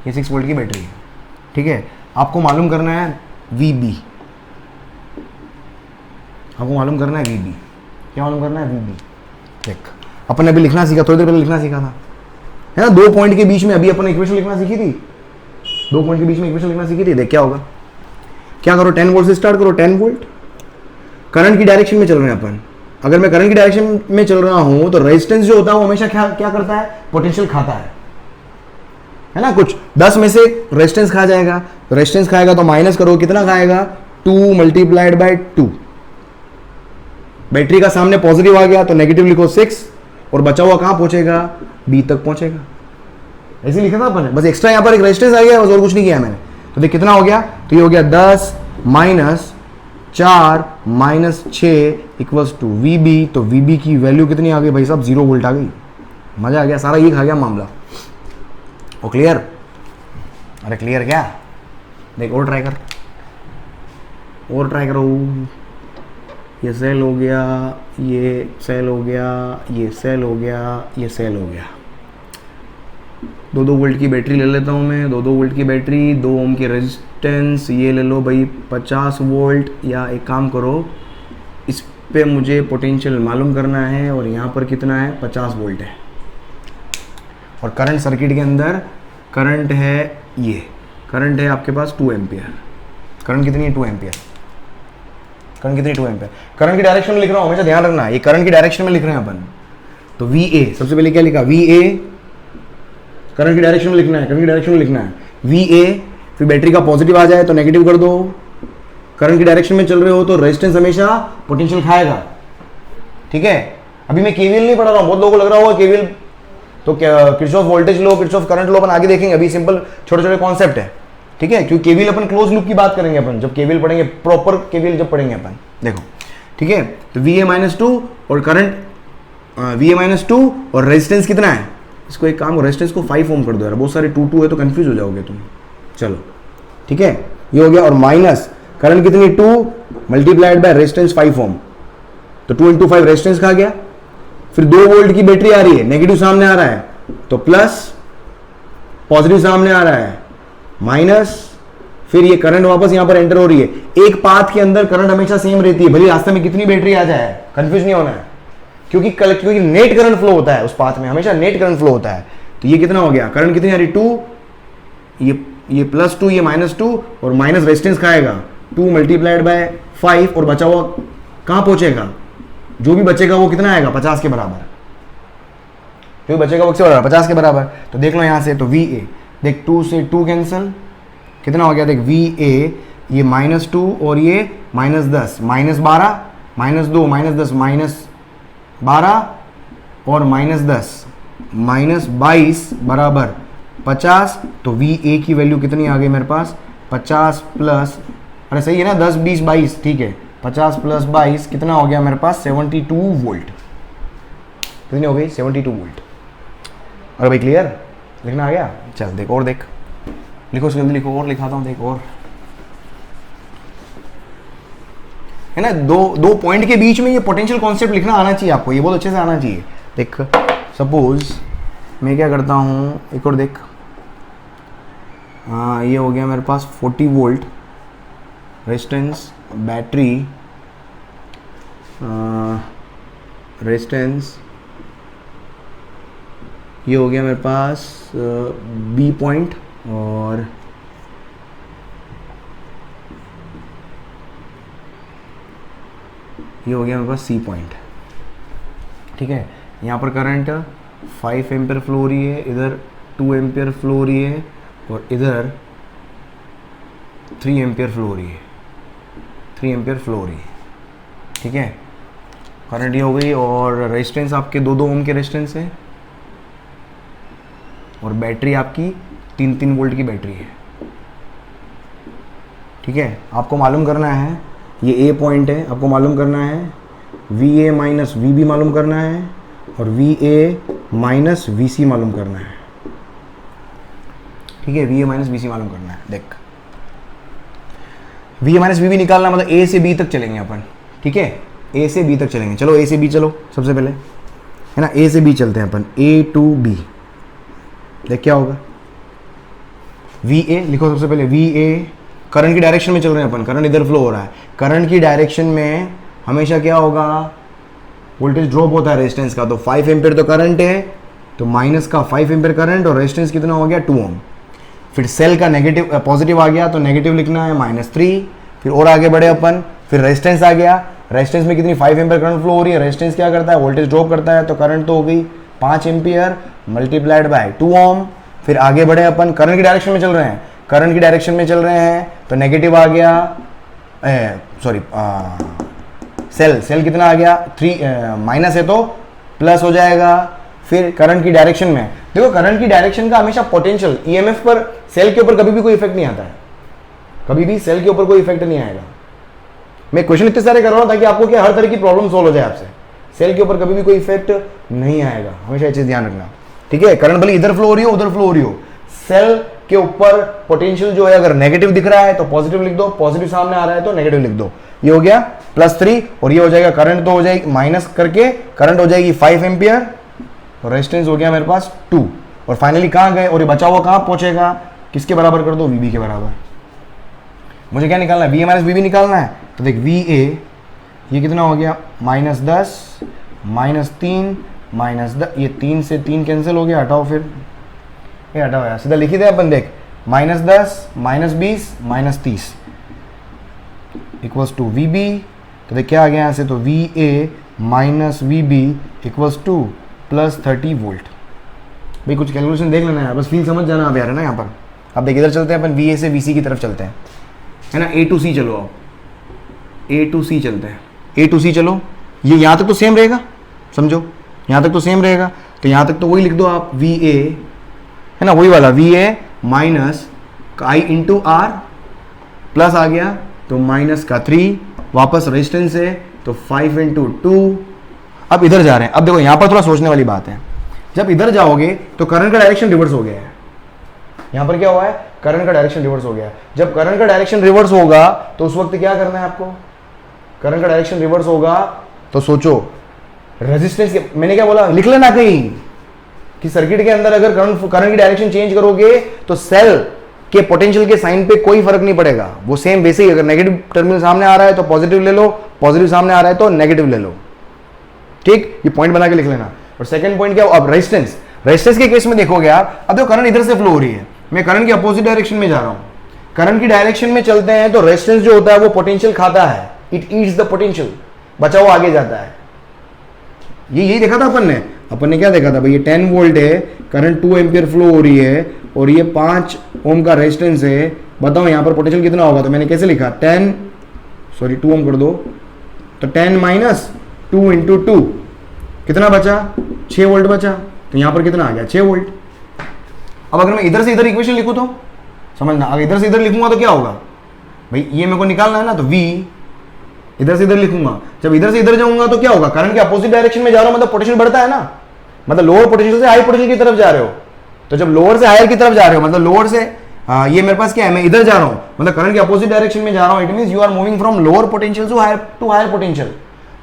ये 6 वोल्ट की बैटरी है, ठीक है। आपको मालूम करना है VB, आपको मालूम करना है VB, क्या मालूम करना है VB। देख अपन ने अभी लिखना सीखा, थोड़ी देर पहले लिखना सीखा था, है ना, 2 पॉइंट के बीच में अभी अपन इक्वेशन लिखना सीखी थी, 2 पॉइंट के बीच में इक्वेशन लिखना सीखी थी। देख क्या होगा, क्या करो 10 वोल्ट से स्टार्ट करो, 10 वोल्ट करंट की डायरेक्शन में चल रहे हैं अपन। अगर मैं करंट की डायरेक्शन में चल रहा हूं तो रेजिस्टेंस जो होता है वो हमेशा क्या करता है, पोटेंशियल खाता है ना। कुछ 10 में से रेजिस्टेंस खा जाएगा, तो रेजिस्टेंस खाएगा तो माइनस करो, कितना खाएगा 2 × 2। बैटरी का सामने पॉजिटिव आ गया तो नेगेटिव लिखो 6, और बचा हुआ कहां पहुंचेगा बी तक पहुंचेगा। ऐसे लिखा था अपन ने, बस एक्स्ट्रा यहाँ पर एक रेजिस्टेंस आ गया, बस और कुछ नहीं किया मैंने। तो देख कितना हो गया, तो ये हो गया 10 minus 4 minus 6 equals to V B. तो वी बी की वैल्यू कितनी आ गई भाई साहब, 0 वोल्ट आ गई। मजा आ गया, सारा ये खा गया मामला। ओ क्लियर? अरे क्लियर क्या? देख और ट्राई कर, और ट्राई करो। ये सेल हो गया, ये सेल हो गया, ये सेल हो गया, ये सेल हो गया। 2-2 वोल्ट की बैटरी ले लेता हूँ मैं, 2-2 वोल्ट की बैटरी, 2 ओम की रेजिस्टेंस, ये ले लो भाई 50 वोल्ट। या एक काम करो, इस पे मुझे पोटेंशियल मालूम करना है और यहाँ पर कितना है, 50 वोल्ट है। और करंट सर्किट के अंदर करंट है, ये करंट है आपके पास 2 एम्पियर। करंट कितनी है, 2 एम्पियर। करंट कितनी, 2 एम्पियर। करंट की डायरेक्शन में लिख रहा हूँ, हमेशा ध्यान रखना, ये करंट की डायरेक्शन में लिख रहे हैं अपन। तो वी ए, सबसे पहले क्या लिखा, वी ए करंट की डायरेक्शन में लिखना है, करंट की डायरेक्शन में लिखना है वी ए। फिर बैटरी का पॉजिटिव आ जाए तो नेगेटिव कर दो। करंट की डायरेक्शन में चल रहे हो तो रेजिस्टेंस हमेशा पोटेंशियल खाएगा, ठीक है। अभी मैं केवीएल नहीं पढ़ा रहा हूँ, बहुत लोगों को लग रहा होगा केवीएल तो क्या, किरचॉफ वोल्टेज लो, किरचॉफ करंट लो अपन आगे देखेंगे। अभी सिंपल छोटे छोटे कॉन्सेप्ट है, ठीक है। क्योंकि केवीएल अपन क्लोज लूप की बात करेंगे अपन, जब केवीएल पढ़ेंगे, प्रॉपर केवीएल जब पढ़ेंगे अपन, देखो, ठीक है। तो वी ए माइनस 2 और करंट वी ए माइनस 2 और रेजिस्टेंस कितना है, इसको एक काम, रेजिस्टेंस को 5 ओम कर दो यार, बहुत सारे 2 है तो कंफ्यूज हो जाओगे तुम। चलो ठीक है, ये हो गया। और माइनस करंट कितनी, 2 मल्टीप्लाइड बाय रेजिस्टेंस 5 ओम, तो 2 × 5 रेजिस्टेंस खा गया। फिर 2 वोल्ट की बैटरी आ रही है, नेगेटिव सामने आ रहा है तो प्लस, पॉजिटिव सामने आ रहा है माइनस। फिर ये करंट वापस यहां पर एंटर हो रही है। एक पाथ के अंदर करंट हमेशा सेम रहती है, भले रास्ते में कितनी बैटरी आ जाए, कंफ्यूज नहीं होना है। क्योंकि नेट करंट फ्लो होता है उस पाथ में, हमेशा नेट करंट फ्लो होता है। तो ये कितना हो गया, करंट कितनी आ रही, 2, ये +2, ये -2 और माइनस रेजिस्टेंस खाएगा 2 मल्टीप्लाइड बाय 5 और बचा हुआ कहां पहुंचेगा, जो भी बचेगा वो कितना आएगा, 50 के बराबर। जो भी बचेगा वो किसके बराबर, 50 के बराबर। तो देख लो यहां से, तो वी ए, देख 2 से 2 कैंसिल, कितना हो गया, देख वी ए, ये -2 और ये -10, -12, -2, -10, -12 और -10, -22 बराबर 50। तो वी ए की वैल्यू कितनी आ गई मेरे पास, 50 प्लस, अरे सही है ना, 10, 20, 22, ठीक है, 50 प्लस 22 कितना हो गया मेरे पास, 72 वोल्ट। कितनी हो गई, 72 वोल्ट। अरे भाई क्लियर, लिखना आ गया। चल देख और देख, लिखो जल्दी लिखो, और लिखाता हूँ, देख और है ना, दो पॉइंट के बीच में ये पोटेंशियल कॉन्सेप्ट लिखना आना चाहिए आपको, ये बहुत अच्छे से आना चाहिए। देख सपोज मैं क्या करता हूँ, एक और देख, हाँ ये हो गया मेरे पास 40 वोल्ट रेजिस्टेंस, बैटरी रेजिस्टेंस, ये हो गया मेरे पास बी पॉइंट, और ये हो गया मेरे पास सी पॉइंट, ठीक है। यहाँ पर करंट 5 एम्पियर फ्लो हो रही है, इधर 2 एम्पियर फ्लो हो रही है और इधर 3 एम्पियर फ्लो हो रही है, 3 एम्पियर फ्लो हो रही है, ठीक है। करंट ये हो गई और रेजिस्टेंस आपके 2-2 ओम के रेजिस्टेंस है और बैटरी आपकी 3-3 वोल्ट की बैटरी है, ठीक है। आपको मालूम करना है, ये ए पॉइंट है, आपको मालूम करना है V A minus V B मालूम करना है और V A minus V C मालूम करना है, ठीक है। V A minus V C मालूम करना है। देख V A minus V B निकालना मतलब ए से बी तक चलेंगे अपन, ठीक है, ए से बी तक चलेंगे। चलो ए से बी चलो सबसे पहले, है ना, ए से बी चलते हैं अपन, ए टू बी। देख क्या होगा, वी ए लिखो सबसे पहले, वी ए करंट की डायरेक्शन में चल रहे हैं अपन, करंट इधर फ्लो हो रहा है, करंट की डायरेक्शन में हमेशा क्या होगा, वोल्टेज ड्रॉप होता है रेजिस्टेंस का। तो 5 एम्पियर तो करंट है, तो माइनस का 5 एम्पियर करंट और रेजिस्टेंस कितना हो गया, 2 ओम। फिर सेल का नेगेटिव पॉजिटिव आ गया तो नेगेटिव लिखना है -3। फिर और आगे बढ़े अपन, फिर रेजिस्टेंस आ गया, रेजिस्टेंस में कितनी 5 एम्पियर करंट फ्लो हो रही है, रेजिस्टेंस क्या करता है, वोल्टेज ड्रॉप करता है, तो करंट तो हो गई 5 एम्पियर मल्टीप्लाइड बाय 2 ओम। फिर आगे बढ़े अपन, करंट की डायरेक्शन में चल रहे हैं, करंट की डायरेक्शन में चल रहे हैं तो नेगेटिव आ गया, सॉरी सेल कितना आ गया, 3 माइनस है तो प्लस हो जाएगा। फिर करंट की डायरेक्शन में, देखो करंट की डायरेक्शन का हमेशा पोटेंशियल ईएमएफ पर सेल के ऊपर कभी भी कोई इफेक्ट नहीं आता है, कभी भी सेल के ऊपर कोई इफेक्ट नहीं आएगा। मैं क्वेश्चन इतने सारे कर रहा हूं ताकि आपको क्या हर तरह की प्रॉब्लम सोल्व हो जाए आपसे। सेल के ऊपर कभी भी कोई इफेक्ट नहीं आएगा, हमेशा ये चीज ध्यान रखना, ठीक है। करंट भले इधर फ्लो हो रही हो उधर फ्लो हो रही हो, सेल के ऊपर पोटेंशियल जो है अगर नेगेटिव दिख रहा है तो पॉजिटिव लिख दो, पॉजिटिव सामने आ रहा है तो नेगेटिव लिख दो। ये हो गया +3 और ये हो जाएगा करंट, तो हो जाएगी माइनस करके करंट हो जाएगी 5 एम्पियर और रेजिस्टेंस हो गया मेरे पास 2 और फाइनली कहां गए और ये बचा हुआ कहां पहुंचेगा, किसके बराबर कर दो, VB के बराबर। मुझे क्या निकालना है, VA माइनस VB निकालना है। तो देख VA ये कितना हो गया -10 -3 -10, ये 3 से 3 कैंसिल हो गया, हटाओ फिर ये हटाओ यार, सीधा लिखी दे अपन, देख -10 -20 -30 इक्वल्स टू VB। तो देख क्या आ गया यहाँ से, तो VA minus VB equals to +30 volt. भाई कुछ कैलकुलेशन देख लेना है, बस फील समझ जाना आप यार, है ना। यहाँ पर अब देख इधर चलते हैं अपन, VA से VC की तरफ चलते हैं, है ना। A to C चलो, आप A to C चलते हैं, A to C चलो। ये यहाँ तक तो सेम रहेगा, समझो यहाँ तक तो सेम रहेगा, तो यहाँ तक तो वही लिख दो आप, VA है ना, वही वाला VA minus I into R plus आ गया तो माइनस का 3, वापस रेजिस्टेंस है तो 5 इंटू 2। अब इधर जा रहे हैं, अब देखो यहाँ पर थोड़ा सोचने वाली बात है, जब इधर जाओगे तो करंट का डायरेक्शन रिवर्स हो गया है। यहाँ पर क्या हुआ है, करंट का डायरेक्शन रिवर्स हो गया। जब करंट का डायरेक्शन रिवर्स होगा तो उस वक्त क्या करना है आपको, करंट का डायरेक्शन रिवर्स होगा तो सोचो रेजिस्टेंस, मैंने क्या बोला, लिख लेना कहीं कि सर्किट के अंदर अगर करंट की डायरेक्शन चेंज करोगे तो सेल के पोटेंशियल के साइन पे कोई फर्क नहीं पड़ेगा, वो सेम वैसे ही। अगर नेगेटिव टर्मिनल सामने आ रहा है तो पॉजिटिव ले लो, पॉजिटिव सामने आ रहा है तो नेगेटिव ले लो, ठीक। ये पॉइंट बना के लिख लेना। और सेकंड पॉइंट क्या, अब रेजिस्टेंस, रेजिस्टेंस के केस में देखोगे आप, अब देखो करंट इधर से फ्लो हो रही है, मैं करंट की अपोजिट डायरेक्शन में जा रहा हूं, करंट की डायरेक्शन में चलते हैं तो रेजिस्टेंस जो होता है वो पोटेंशियल खाता है, इट ईट्स द पोटेंशियल, बचा हुआ आगे जाता है। ये यही देखा था अपन ने क्या देखा था भाई, ये 10 वोल्ट है, करंट 2 एम्पियर फ्लो हो रही है और ये 5 ओम का रेजिस्टेंस है, बताओ यहाँ पर पोटेंशियल कितना होगा। तो मैंने कैसे लिखा, 2 ओम कर दो, तो 10 माइनस 2 इंटू 2 कितना बचा, 6 वोल्ट बचा, तो यहाँ पर कितना आ गया, 6 वोल्ट। अब अगर मैं इधर से इधर इक्वेशन लिखूँ तो समझना, अगर इधर से इधर लिखूंगा तो क्या होगा भाई, ये मेरे को निकालना है ना, तो V इधर से इधर लिखूंगा, जब इधर से इधर जाऊंगा तो क्या होगा, करंट के अपोजिट डायरेक्शन में जा रहा हूं मतलब पोटेंशियल बढ़ता है ना, मतलब लोअर पोटेंशियल से हाई पोटेंशियल की तरफ जा रहे हो। तो जब लोअर से हायर की तरफ जा रहे हो मतलब लोअर से ये मेरे पास क्या है, मैं इधर जा रहा हूं मतलब करंट के अपोजिट डायरेक्शन में जा रहा हूं, it means you are moving from lower potential to higher potential.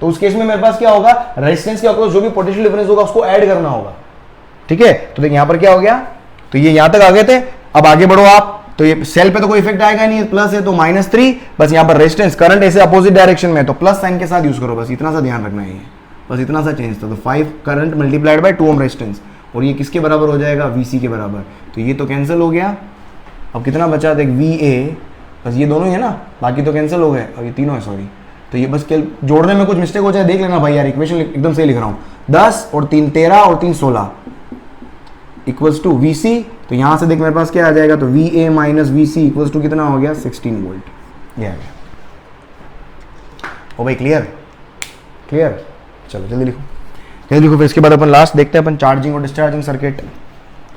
तो उस केस में मेरे पास क्या होगा, रेजिस्टेंस के अक्रॉस जो भी पोटेंशियल डिफरेंस होगा उसको ऐड करना होगा, ठीक है। तो देखिए यहाँ पर क्या हो गया, तो ये यहां तक आ गए थे, अब आगे बढ़ो आप, तो ये सेल पे तो कोई इफेक्ट आएगा नहीं, प्लस है तो -3, बस यहाँ पर रेजिस्टेंस करंट ऐसे अपोजिट डायरेक्शन में तो प्लस साइन के साथ यूज करो, बस इतना सा ध्यान रखना है, बस इतना सा चेंज था। तो 5 current multiplied by 2 ohm resistance, और ये किसके बराबर हो जाएगा, VC के बराबर। तो ये तो कैंसिल हो गया, अब कितना बचा, देख VA, बस ये दोनों ही है ना, बाकी तो कैंसिल हो गए, और ये तीनों है, सॉरी। तो ये बस जोड़ने में कुछ मिस्टेक हो जाए देख लेना भाई यार, इक्वेशन एकदम सही लिख रहा हूँ। 10 और 3 13 और 3 16 इक्वल्स टू VC। तो यहां से देख मेरे पास क्या आ जाएगा, तो VA minus VC equals to कितना हो गया, 16 वोल्ट। ये आ गया। ओ भाई क्लियर, चलो जल्दी लिखो, फिर इसके बाद अपन लास्ट देखते हैं अपन चार्जिंग और डिस्चार्जिंग सर्किट,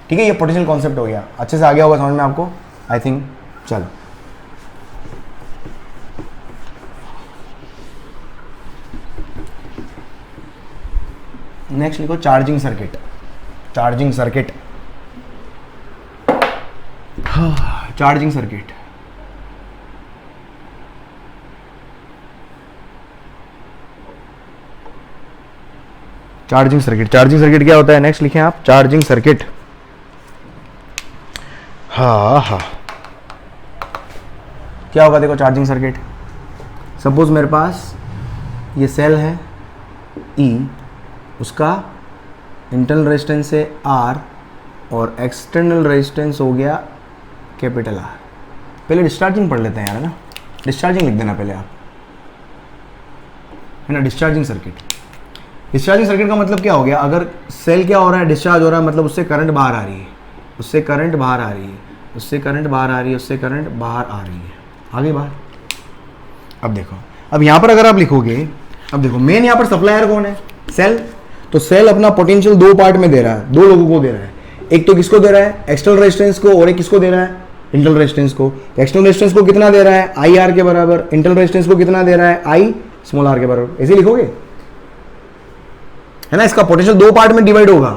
ठीक है। ये पोटेंशियल कॉन्सेप्ट हो गया, अच्छे से आ गया होगा समझ में आपको, आई थिंक। चलो नेक्स्ट लिखो charging circuit. Charging circuit charging circuit charging circuit क्या होता है, नेक्स्ट लिखें आप, चार्जिंग सर्किट। हाँ क्या होगा, देखो चार्जिंग सर्किट, सपोज मेरे पास ये सेल है E, उसका इंटरनल रेजिस्टेंस है R और एक्सटर्नल रेजिस्टेंस हो गया कैपिटल R। पहले डिस्चार्जिंग पढ़ लेते हैं यार, है ना, डिस्चार्जिंग लिख देना पहले आप, है ना। डिस्चार्जिंग सर्किट का मतलब क्या हो गया, अगर सेल क्या हो रहा है, डिस्चार्ज हो रहा है, मतलब उससे करंट बाहर आ रही है, उससे करंट बाहर आ रही है, आगे बाहर। अब देखो, अब यहाँ पर अगर आप लिखोगे, अब देखो मेन यहाँ पर सप्लायर कौन है, सेल। तो सेल अपना पोटेंशियल दो पार्ट में दे रहा है, दो लोगों को दे रहा है। एक तो किसको दे रहा है, एक्सटर्नल रेजिस्टेंस को, और एक किसको दे रहा है, इंटरनल रेजिस्टेंस को। एक्सटर्नल रेजिस्टेंस को कितना दे रहा है, आई आर के बराबर, इंटरनल रेजिस्टेंस को कितना दे रहा है, आई स्मॉल आर के बराबर। ऐसे लिखोगे है ना। इसका पोटेंशियल दो पार्ट में डिवाइड होगा,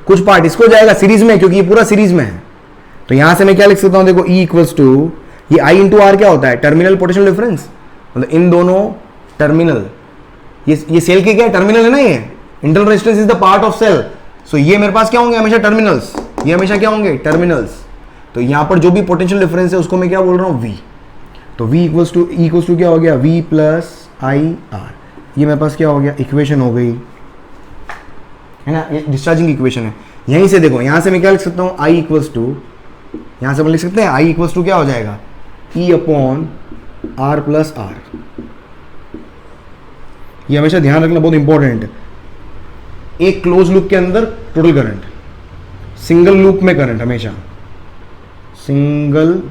कुछ पार्ट इसको जाएगा सीरीज में, क्योंकि ये पूरा सीरीज में है। तो यहां से मैं क्या लिख सकता हूं, देखो E इक्वल्स टू, ये I इंटू आर क्या होता है, टर्मिनल पोटेंशियल डिफरेंस, मतलब इन दोनों टर्मिनल, ये सेल के क्या है, टर्मिनल है ना, ये internal resistance is the part of cell. So ये मेरे पास क्या होंगे, हमेशा टर्मिनल्स, ये हमेशा क्या होंगे, टर्मिनल्स। तो यहां पर जो भी पोटेंशियल डिफरेंस है उसको मैं क्या बोल रहा हूं, V। तो V equals to, E equals to क्या हो गया, V प्लस आई आर। ये मेरे पास क्या हो गया, इक्वेशन हो गई है ना, ये डिस्चार्जिंग इक्वेशन है। यहीं से देखो, यहां से मैं क्या लिख सकता हूं, I इक्वल्स टू, यहां से हम लिख सकते हैं I इक्वल्स टू क्या हो जाएगा, E upon R plus R. ये हमेशा ध्यान रखना, बहुत इंपॉर्टेंट है। एक क्लोज लूप के अंदर टोटल करंट, सिंगल लूप में करंट, हमेशा सिंगल,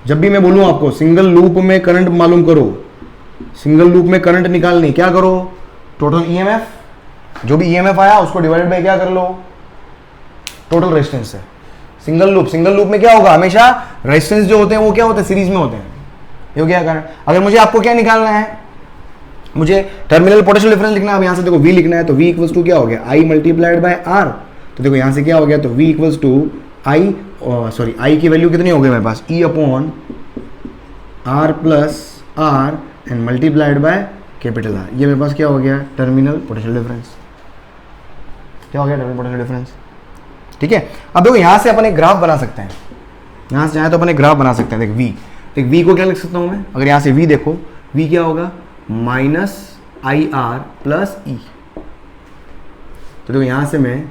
जब भी मैं बोलूं आपको सिंगल लूप में करंट मालूम करो, सिंगल लूप में करंट निकालनी, क्या करो, टोटल ईएमएफ, जो भी ईएमएफ आया उसको डिवाइडेड बाय क्या कर लो, टोटल रेजिस्टेंस है। सिंगल लूप में क्या होगा, हमेशा रेजिस्टेंस जो होते हैं वो क्या होते हैं, सीरीज में होते हैं। ये क्या करंट, अगर मुझे आपको क्या निकालना है, मुझे टर्मिनल पोटेंशियल डिफरेंस लिखना है। अब यहाँ से देखो V लिखना है, तो V इक्वल्स टू क्या हो गया, I मल्टीप्लाइड बाय R। तो देखो यहाँ से क्या हो गया, तो V इक्वल्स टू I की वैल्यू कितनी हो गई मेरे पास, E upon R plus R and multiplied by capital R। ये मेरे पास क्या हो गया, टर्मिनल पोटेंशियल डिफरेंस। क्या हो गया, टर्मिनल पोटेंशियल डिफरेंस। ठीक है। अब देखो यहाँ से अपन एक ग्राफ बना सकते हैं, यहाँ से चाहे तो अपन एक ग्राफ बना सकते हैं। देख V को क्या लिख सकता हूँ मैं, अगर यहाँ से V देखो, V क्या होगा, minus I R plus e. तो देखो यहां से मैं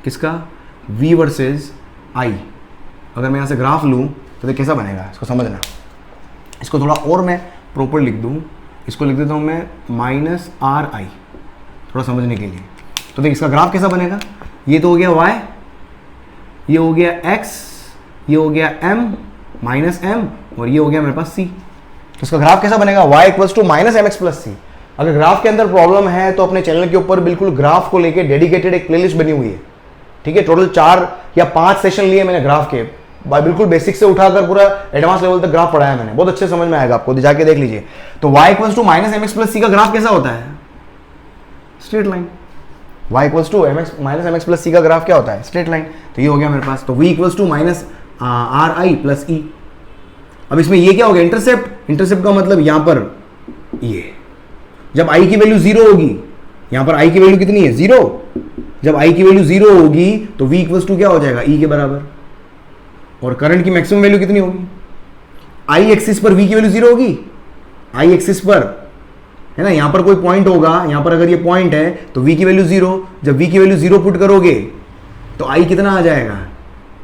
किसका, V वर्सेस I, अगर मैं यहां से ग्राफ लूं तो देखो कैसा बनेगा, इसको समझना। इसको थोड़ा और मैं प्रॉपर लिख दूं, इसको लिख देता हूं मैं माइनस आर आई, थोड़ा समझने के लिए। तो देखिए इसका ग्राफ कैसा बनेगा, ये तो हो गया Y, ये हो गया X, ये हो गया M माइनस M, और ये हो गया मेरे पास C। तो इसका ग्राफ कैसा बनेगा, y equals to minus m x plus c. अगर ग्राफ के अंदर प्रॉब्लम है तो अपने चैनल के ऊपर बिल्कुल ग्राफ को लेके डेडिकेटेड एक प्लेलिस्ट बनी हुई है। ठीक है, टोटल 4 या 5 सेशन लिए मैंने ग्राफ के, बिल्कुल बेसिक से उठाकर पूरा एडवांस लेवल तक ग्राफ पढ़ाया मैंने, बहुत अच्छे समझ में आएगा आपको, जाके देख लीजिए। तो y equals to minus m x plus c का ग्राफ कैसा होता है, straight line. y equals to minus m x plus c का ग्राफ क्या होता है, स्ट्रेट लाइन। तो ये हो गया मेरे पास। तो v equals to minus r i plus e. अब इसमें ये क्या हो गया, इंटरसेप्ट। इंटरसेप्ट का मतलब यहां पर ये, जब i की वैल्यू 0 होगी, यहां पर i की वैल्यू कितनी है, 0। जब i की वैल्यू 0 होगी तो v इक्वल्स टू क्या हो जाएगा, e के बराबर। और करंट की मैक्सिमम वैल्यू कितनी होगी, i एक्सिस पर v की वैल्यू 0 होगी, i एक्सिस पर है ना, यहां पर कोई पॉइंट होगा, यहां पर अगर ये पॉइंट है तो v की वैल्यू 0। जब v की वैल्यू 0 पुट करोगे तो i कितना आ जाएगा,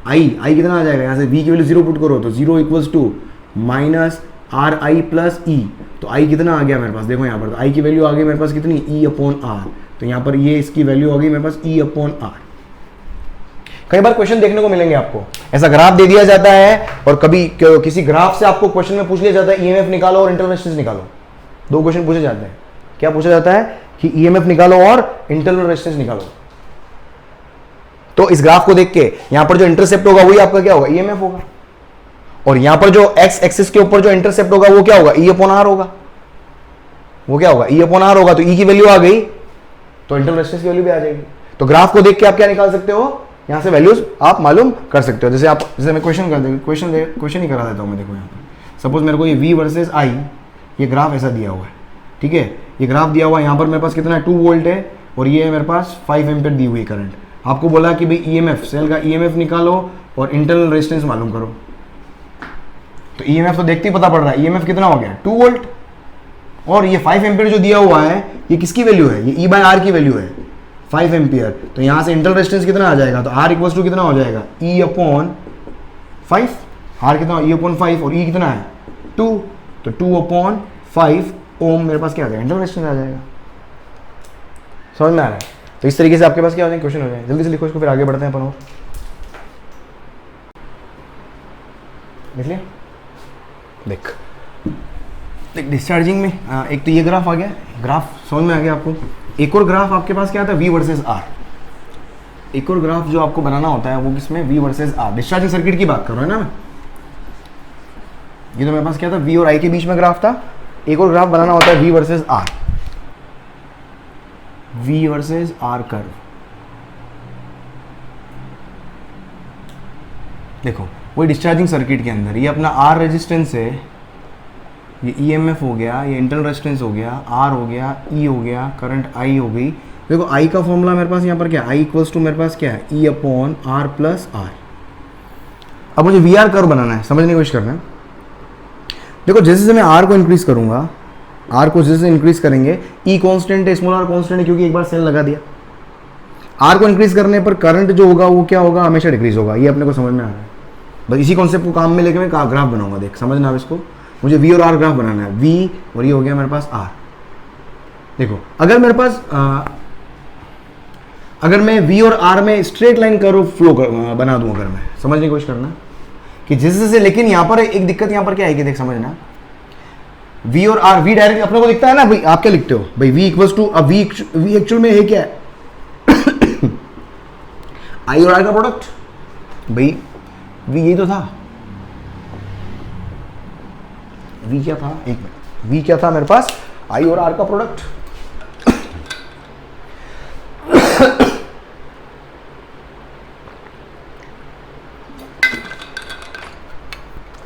i कितना आ जाएगा, यहां से v की वैल्यू 0 पुट करो तो 0 equals to minus r i plus e. तो आई कितना आ गया मेरे पास, देखो यहाँ पर तो आई की वैल्यू आ गई मेरे पास कितनी, ई अपॉन आर। तो यहाँ पर ये इसकी वैल्यू आ गई मेरे पास ई अपॉन आर। कई बार क्वेश्चन देखने को मिलेंगे आपको, ऐसा ग्राफ दे दिया जाता है और कभी किसी ग्राफ से आपको क्वेश्चन में पूछ लिया जाता है ईएमएफ निकालो और इंटरनल रेजिस्टेंस निकालो। 2 क्वेश्चन पूछे जाते हैं, क्या पूछा जाता है कि ईएमएफ निकालो और इंटरनल रेजिस्टेंस निकालो। तो इस ग्राफ को देख के यहाँ पर जो इंटरसेप्ट होगा वही आपका क्या होगा, ईएमएफ होगा। और यहां पर जो एक्स एक्सिस के ऊपर जो इंटरसेप्ट होगा वो क्या होगा, ई अपॉन आर होगा। वो क्या होगा, ई अपॉन आर होगा। तो ई की वैल्यू आ गई तो इंटरनल रेजिस्टेंस की वैल्यू भी आ जाएगी। तो ग्राफ को देख के आप क्या निकाल सकते हो, यहां से वैल्यूज आप मालूम कर सकते हो। जैसे मैं क्वेश्चन कर देंगे, क्वेश्चन ही करा देता हूं मैं। देखो यहां पर सपोज मेरे को ये V वर्सेस I, ये ग्राफ ऐसा दिया हुआ है। ठीक है, ये ग्राफ दिया हुआ है, यहां पर मेरे पास कितना है, 2 वोल्ट है और ये है मेरे पास 5 एम्पीयर दी हुई करंट। आपको बोला कि भाई ईएमएफ, सेल का ईएमएफ निकालो और इंटरनल रेजिस्टेंस मालूम करो। तो ईएमएफ तो देखते ही पता पड़ रहा है, ईएमएफ कितना हो गया, 2 वोल्ट। और ये 5 एम्पीयर जो दिया हुआ है ये किसकी वैल्यू है, ये E बाय आर की वैल्यू है, 5 एम्पीयर। तो यहां से इंटरनल रेजिस्टेंस कितना आ जाएगा, तो R इक्वल्स टू कितना हो जाएगा, E अपॉन 5। R कितना, E अपॉन 5 और E कितना है 2, तो 2 अपॉन 5 ओम मेरे पास क्या आ जाएगा, इंटरनल रेजिस्टेंस आ जाएगा। समझ में आ रहा है। तो इस तरीके से आपके पास क्या हो जाएगा, क्वेश्चन हो जाएगा। जल्दी से लिखो इसको, फिर आगे बढ़ते हैं अपन। और लिख लिया, देख एक डिस्चार्जिंग में एक तो ये ग्राफ आ गया, ग्राफ समझ में आ गया आपको। एक और ग्राफ आपके पास क्या आता है, V वर्सेस R। एक और ग्राफ जो आपको बनाना होता है वो किसमें, V versus R। Discharging circuit की बात कर रहा हूँ ना मैं। ये तो मेरे पास क्या था, V और I के बीच में ग्राफ था। एक और ग्राफ बनाना होता है V versus R, V versus R curve. देखो वही डिस्चार्जिंग सर्किट के अंदर ये अपना R रेजिस्टेंस है, ये EMF हो गया, ये इंटरनल रेजिस्टेंस हो गया, R हो गया, E हो गया, करंट I हो गई। देखो I का फॉर्मूला मेरे पास यहाँ पर क्या है, I इक्वल्स टू मेरे पास क्या है, E upon R plus R। अब मुझे VR कर्व बनाना है, समझने की कोशिश करना है। देखो जैसे जैसे मैं R को इंक्रीज करूंगा, R को जैसे इंक्रीज करेंगे, E कांस्टेंट है, स्मॉल r कांस्टेंट है क्योंकि एक बार सेल लगा दिया। R को इंक्रीज करने पर करंट जो होगा वो क्या होगा, हमेशा डिक्रीज होगा। ये अपने को समझ में आ रहा है। बस इसी कॉन्सेप्ट को काम में लेके मैं ग्राफ बनाऊंगा। देख समझना आप इसको, मुझे V और R ग्राफ बनाना है। V और ये हो गया मेरे पास R। देखो अगर मेरे पास अगर मैं V और R में स्ट्रेट लाइन कर्व फ्लो बना दूं, अगर मैं समझने की कोशिश करना कि जैसे जैसे, लेकिन यहाँ पर एक दिक्कत यहाँ पर क्या आएगी, देख समझना। V और R, V डायरेक्ट अपने को दिखता है ना भाई, आप क्या लिखते हो भाई, V इक्वल्स टू, अब V एक्चुअल में है क्या है I और R का प्रोडक्ट। भाई V यही तो था, V क्या था, एक मिनट, V क्या था मेरे पास, I और R का प्रोडक्ट।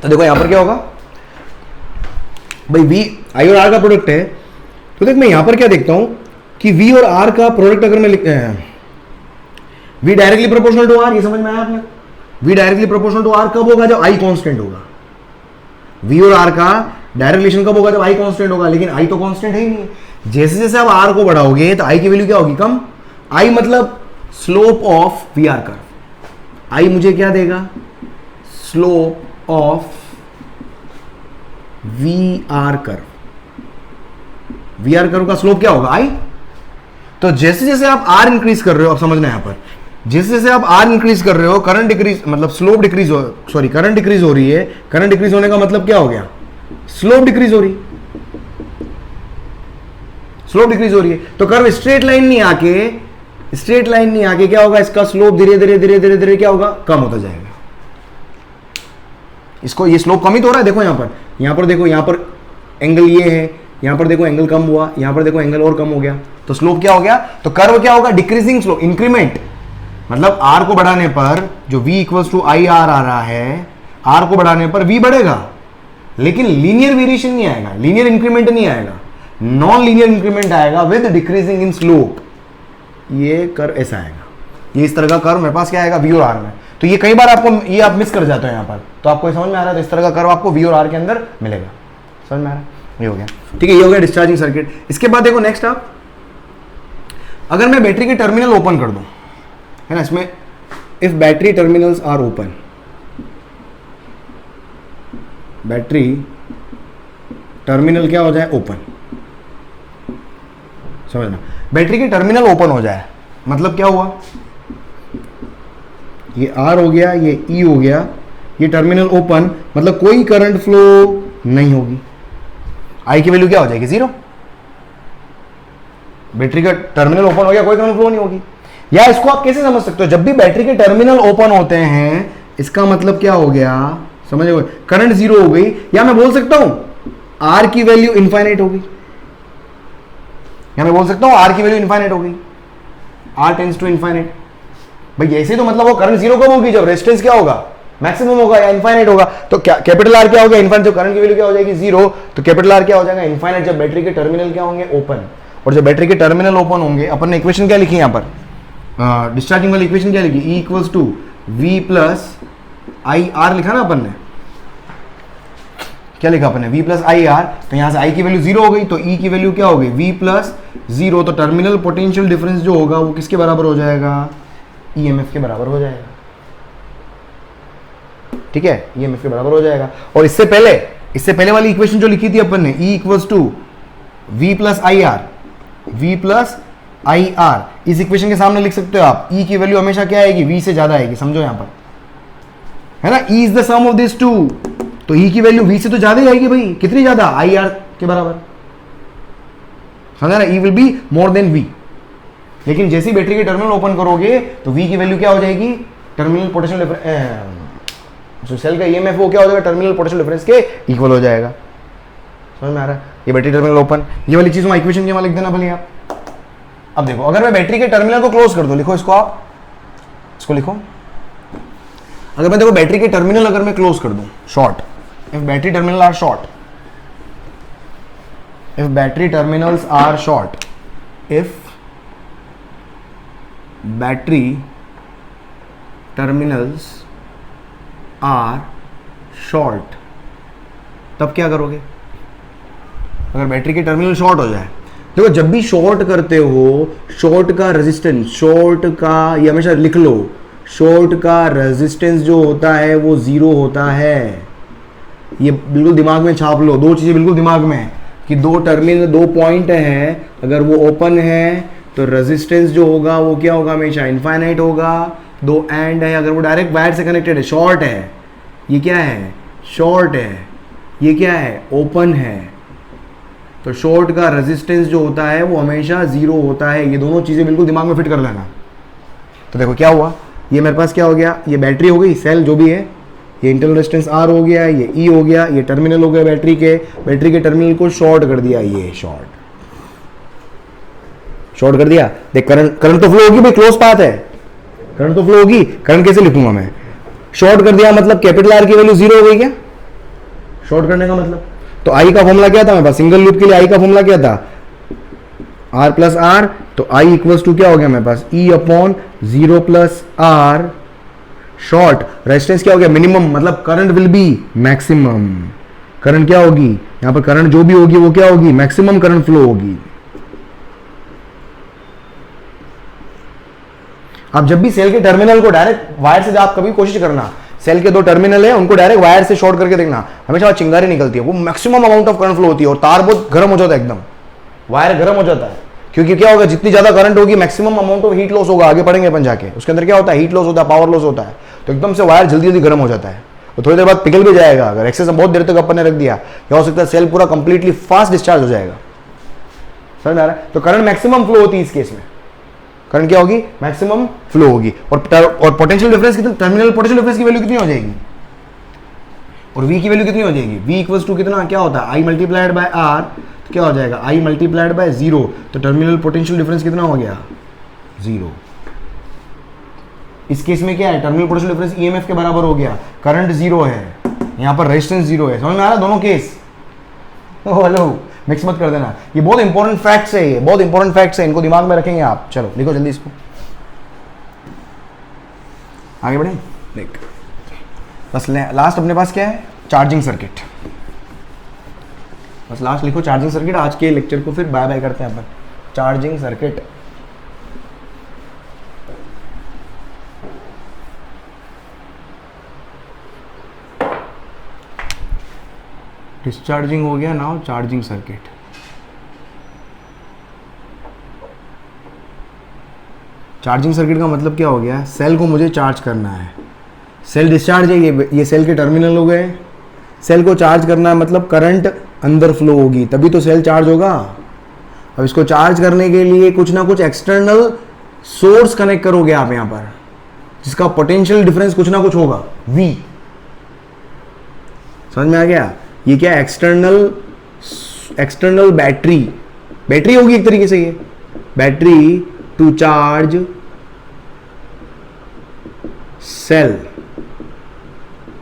तो देखो यहां पर क्या होगा भाई, V I और R का प्रोडक्ट है। तो देख मैं यहां पर क्या देखता हूं कि V और R का प्रोडक्ट अगर मैं V directly proportional to R, ये समझ में आया आपने। V directly proportional to R कब होगा, जब I कांस्टेंट होगा। V और R का डायरेक्ट रिलेशन कब होगा, जब I कांस्टेंट होगा। लेकिन I तो कांस्टेंट है ही नहीं। जैसे जैसे आप R को बढ़ाओगे तो I की वैल्यू क्या होगी, कम। I मतलब slope of VR curve. I मुझे क्या देगा, slope of VR curve. VR curve का स्लोप क्या होगा, I। तो जैसे जैसे आप R इंक्रीज कर रहे हो, अब समझना यहां पर, जैसे जैसे आप R इंक्रीज कर रहे हो, करंट डिक्रीज, मतलब स्लोप डिक्रीज हो, सॉरी करंट डिक्रीज हो रही है। करंट डिक्रीज होने का मतलब क्या हो गया, स्लोप डिक्रीज हो रही है। स्लोप डिक्रीज हो रही है तो कर्व स्ट्रेट लाइन नहीं आके क्या होगा, इसका स्लोप धीरे धीरे धीरे धीरे धीरे क्या होगा, कम होता जाएगा। इसको ये स्लोप कम ही तो हो रहा है। देखो यहां पर देखो, यहां पर एंगल ये है, यहां पर देखो एंगल कम हुआ, यहां पर देखो एंगल और कम हो गया, तो स्लोप क्या हो गया, तो कर्व क्या होगा, डिक्रीजिंग स्लोप, इंक्रीमेंट। मतलब R को बढ़ाने पर जो V equals to I R आ रहा है, R को बढ़ाने पर V बढ़ेगा, लेकिन लीनियर वेरिएशन नहीं आएगा, लीनियर इंक्रीमेंट नहीं आएगा, नॉन लीनियर इंक्रीमेंट आएगा विद डिक्रीजिंग इन स्लोप। ये कर्व ऐसा आएगा, ये इस तरह का कर्व मेरे पास क्या आएगा, V और R में। तो ये कई बार आपको ये आप मिस कर जाते हो यहाँ पर, तो आपको समझ में आ रहा है। तो इस तरह का कर्व आपको V और R के अंदर मिलेगा, समझ में आ रहा है। ये हो गया, ठीक है, ये हो गया डिस्चार्जिंग सर्किट। इसके बाद देखो नेक्स्ट आप, अगर मैं बैटरी के टर्मिनल ओपन कर दूं, है ना, इसमें if battery terminals are open, battery terminal क्या हो जाए, ओपन। समझना, बैटरी के टर्मिनल ओपन हो जाए मतलब क्या हुआ, ये R हो गया, ये E हो गया, ये टर्मिनल ओपन, मतलब कोई करंट फ्लो नहीं होगी। I की वैल्यू क्या हो जाएगी, 0। बैटरी का टर्मिनल ओपन हो गया, कोई करंट फ्लो नहीं होगी। या इसको आप कैसे समझ सकते हो, जब भी बैटरी के टर्मिनल ओपन होते हैं इसका मतलब क्या हो गया, समझ गए, करंट 0 हो गई। या मैं बोल सकता हूं R की वैल्यू इनफाइनाइट होगी, या मैं बोल सकता हूं R की वैल्यू इनफाइनाइट होगी, R टेंड्स टू इनफाइनाइट। भाई ऐसे तो मतलब वो करंट 0 कब होगी, जब रेजिस्टेंस क्या होगा, मैक्सिमम होगा या इनफाइनाइट होगा। तो क्या कैपिटल R क्या होगा, इनफाइनाइट। तो करंट की वैल्यू क्या हो जाएगी, 0, तो कैपिटल R क्या हो जाएगा, इनफाइनाइट, जब बैटरी के टर्मिनल क्या होंगे, ओपन। और जब बैटरी के टर्मिनल ओपन होंगे, अपन ने इक्वेशन क्या लिखी यहां पर, डिस्चार्जिंग वाली इक्वेशन क्या लिखी, E equals to V plus I R लिखा ना अपन ने, क्या लिखा अपन ने, V प्लस आई आर। तो यहां से I की वैल्यू 0 हो गई, तो E की वैल्यू क्या हो गई, V प्लस 0। तो टर्मिनल पोटेंशियल डिफरेंस जो होगा वो किसके बराबर हो जाएगा, EMF के बराबर हो जाएगा। ठीक है, EMF के बराबर हो जाएगा। और इससे पहले वाली इक्वेशन जो लिखी थी अपन ने, E equals to V plus I R, V plus I R, इस इक्वेशन के सामने लिख सकते हो आप। E की वैल्यू हमेशा क्या आएगी, V से ज्यादा आएगी, समझो यहां पर, है ना। E is the sum of this two, तो E की वैल्यू V से तो ज्यादा ही आएगी भाई। कितनी ज्यादा, आई आर के बराबर, समझा ना, e will be more than v. लेकिन जैसे ही बैटरी के टर्मिनल ओपन करोगे तो वी की वैल्यू क्या हो जाएगी, टर्मिनल पोटेंशियल डिफरेंस, जो सेल का ईएमएफ वो क्या हो जाएगा, टर्मिनल पोटेंशियल डिफरेंस के इक्वल हो जाएगा। समझ में आ रहा है? ये बैटरी टर्मिनल ओपन, ये वाली चीज इक्वेशन के वहां लिख देना भले आप। अब देखो, अगर मैं बैटरी के टर्मिनल को क्लोज कर दूं, लिखो इसको, आप इसको लिखो, अगर मैं देखो बैटरी के टर्मिनल अगर मैं क्लोज कर दूं, short, if battery terminal are short, if battery terminals are short, if battery terminals are short, तब क्या करोगे? अगर बैटरी के टर्मिनल शॉर्ट हो जाए, देखो जब भी शॉर्ट करते हो, शॉर्ट का रेजिस्टेंस, शॉर्ट का, ये हमेशा लिख लो, शॉर्ट का रेजिस्टेंस जो होता है वो जीरो होता है। ये बिल्कुल दिमाग में छाप लो, दो चीजें बिल्कुल दिमाग में कि दो टर्मिनल, दो पॉइंट हैं, अगर वो ओपन है तो रेजिस्टेंस जो होगा वो क्या होगा, हमेशा इनफाइनाइट होगा। दो एंड है, अगर वो डायरेक्ट वायर से कनेक्टेड है, शॉर्ट है, ये क्या है, शॉर्ट है, ये क्या है, ओपन है, तो शॉर्ट का रेजिस्टेंस जो होता है वो हमेशा जीरो होता है। ये दोनों चीजें बिल्कुल दिमाग में फिट कर लेना। तो देखो क्या हुआ, ये मेरे पास क्या हो गया, ये बैटरी हो गई, सेल जो भी है, ये इंटरनल रेजिस्टेंस आर हो गया, ये ई हो गया, ये टर्मिनल हो गया बैटरी के टर्मिनल को शॉर्ट कर दिया, ये शॉर्ट कर दिया। देख करंट तो फ्लो होगी भाई, क्लोज पाथ है, करंट तो फ्लो होगी। करंट कैसे लिखूंगा मैं, शॉर्ट कर दिया मतलब कैपिटल आर की वैल्यू जीरो हो गई क्या, शॉर्ट करने का मतलब। तो आई का फॉर्मूला क्या था मेरे पास, सिंगल लूप के लिए आई का फॉर्मूला क्या था, आर प्लस आर, तो आई इक्वल्स टू क्या हो गया मेरे पास, e upon zero plus r, short resistance क्या हो गया, मिनिमम, मतलब current will be maximum. Current क्या होगी यहां पर, करंट जो भी होगी वो क्या होगी, मैक्सिमम करंट फ्लो होगी। आप जब भी सेल के टर्मिनल को डायरेक्ट वायर से, आप कभी कोशिश करना, सेल के दो टर्मिनल है उनको डायरेक्ट वायर से शॉर्ट करके देखना, हमेशा चिंगारी निकलती है, वो maximum amount of current flow होती है और तार बहुत गर्म हो जाता है, एकदम वायर गर्म हो जाता है। क्योंकि क्या होगा, जितनी ज्यादा करंट होगी maximum amount of heat loss होगा, आगे पढ़ेंगे अपन जाके, उसके अंदर क्या होता है, हीट लॉस होता है, पावर लॉस होता है, तो एकदम से वायर जल्दी जल्दी गर्म हो जाता है और थोड़ी देर बाद पिघल भी जाएगा। अगर एक्सेस बहुत देर तक अपन ने रख दिया, क्या हो सकता है, सेल पूरा कंप्लीटली फास्ट डिस्चार्ज हो जाएगा। समझ आ रहा है? तो करंट मैक्सिमम फ्लो होती है इस केस में, करंट क्या होगी, मैक्सिमम फ्लो होगी। और पोटेंशियल डिफरेंस कितना, टर्मिनल पोटेंशियल डिफरेंस की वैल्यू कितनी हो जाएगी, और V की वैल्यू कितनी हो जाएगी, V इक्वल्स टू कितना, क्या होता है, I मल्टीप्लाइड बाय R, तो क्या हो जाएगा, I मल्टीप्लाइड बाय जीरो, तो टर्मिनल पोटेंशियल डिफरेंस कितना हो गया, जीरो। इस केस में क्या है, टर्मिनल पोटेंशियल डिफरेंस EMF के बराबर हो गया, करंट जीरो है, यहां पर रेजिस्टेंस जीरो है। समझ में आ रहा है दोनों केस? हेलो, मिक्स मत कर देना, ये बहुत इंपॉर्टेंट फैक्ट्स है, ये बहुत इंपॉर्टेंट फैक्ट्स है, इनको दिमाग में रखेंगे आप। चलो लिखो जल्दी इसको, आगे बढ़े। देख बस लास्ट अपने पास क्या है, चार्जिंग सर्किट, बस लास्ट लिखो चार्जिंग सर्किट। आज के लेक्चर को फिर बाय बाय करते हैं अपन, चार्जिंग सर्किट। डिस्चार्जिंग हो गया, now charging circuit. Charging circuit का मतलब क्या हो गया, सेल को मुझे चार्ज करना है, सेल डिस्चार्ज है, ये सेल के टर्मिनल हो गए, सेल को चार्ज करना है मतलब करंट अंदर फ्लो होगी तभी तो सेल चार्ज होगा। अब इसको चार्ज करने के लिए कुछ ना कुछ एक्सटर्नल सोर्स कनेक्ट करोगे आप यहां पर, जिसका पोटेंशियल डिफरेंस कुछ ना कुछ होगा, V। समझ में आ गया? ये क्या, एक्सटर्नल बैटरी होगी एक तरीके से, ये बैटरी टू चार्ज सेल,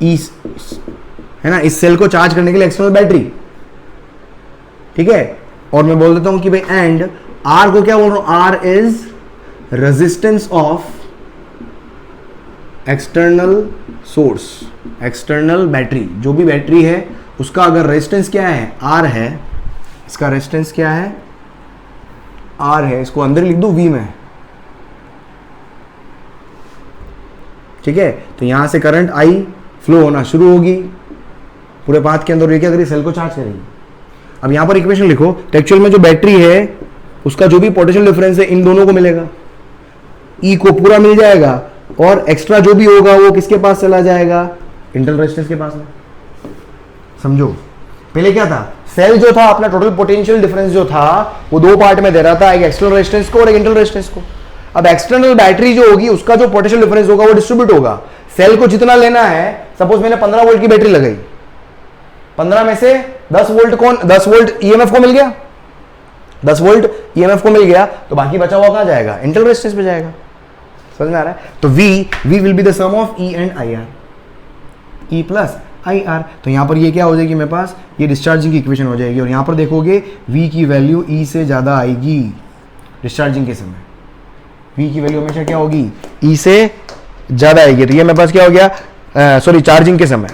इस है ना, इस सेल को चार्ज करने के लिए एक्सटर्नल बैटरी, ठीक है। और मैं बोल देता हूं कि भाई एंड आर को क्या बोल रहा हूं, R is resistance of external source, external battery, जो भी बैटरी है उसका अगर रेजिस्टेंस क्या है, आर है, इसका रेजिस्टेंस क्या है, आर है, इसको अंदर लिख दो V में, ठीक है। तो यहां से करंट I फ्लो होना शुरू होगी पूरे पाथ के अंदर, ये क्या करेगी, सेल को चार्ज करेगी। अब यहां पर इक्वेशन लिखो, तो एक्चुअल में जो बैटरी है उसका जो भी पोटेंशियल डिफरेंस है इन दोनों को मिलेगा, E को पूरा मिल जाएगा और एक्स्ट्रा जो भी होगा वो किसके पास चला जाएगा, इंटरनल रेजिस्टेंस के पास में। समझो, पहले क्या था, सेल जो था अपना टोटल पोटेंशियल डिफरेंस जो था वो दो पार्ट में दे रहा था, एक एक्सटर्नल रेजिस्टेंस को और एक इंटरनल रेजिस्टेंस को। अब एक्सटर्नल बैटरी जो होगी उसका जो पोटेंशियल डिफरेंस होगा वो डिस्ट्रीब्यूट होगा। सेल को जितना लेना है, सपोज मैंने 15 वोल्ट की बैटरी लगाई, 15 में से 10 वोल्ट ईएमएफ को मिल गया, 10 वोल्ट ईएमएफ को मिल गया, तो बाकी बचा हुआ कहां जाएगा, इंटरनल रेजिस्टेंस पे जाएगा। समझ में आ रहा है? तो V will be the sum of E and IR, E plus IR। तो यहां पर ये क्या हो जाएगी मेरे पास, ये डिस्चार्जिंग की इक्वेशन हो जाएगी, और यहां पर देखोगे V की वैल्यू E से ज्यादा आएगी डिस्चार्जिंग के समय। V की वैल्यू हमेशा क्या होगी, E से ज्यादा आएगी। तो ये मेरे पास क्या हो गया, सॉरी चार्जिंग के समय।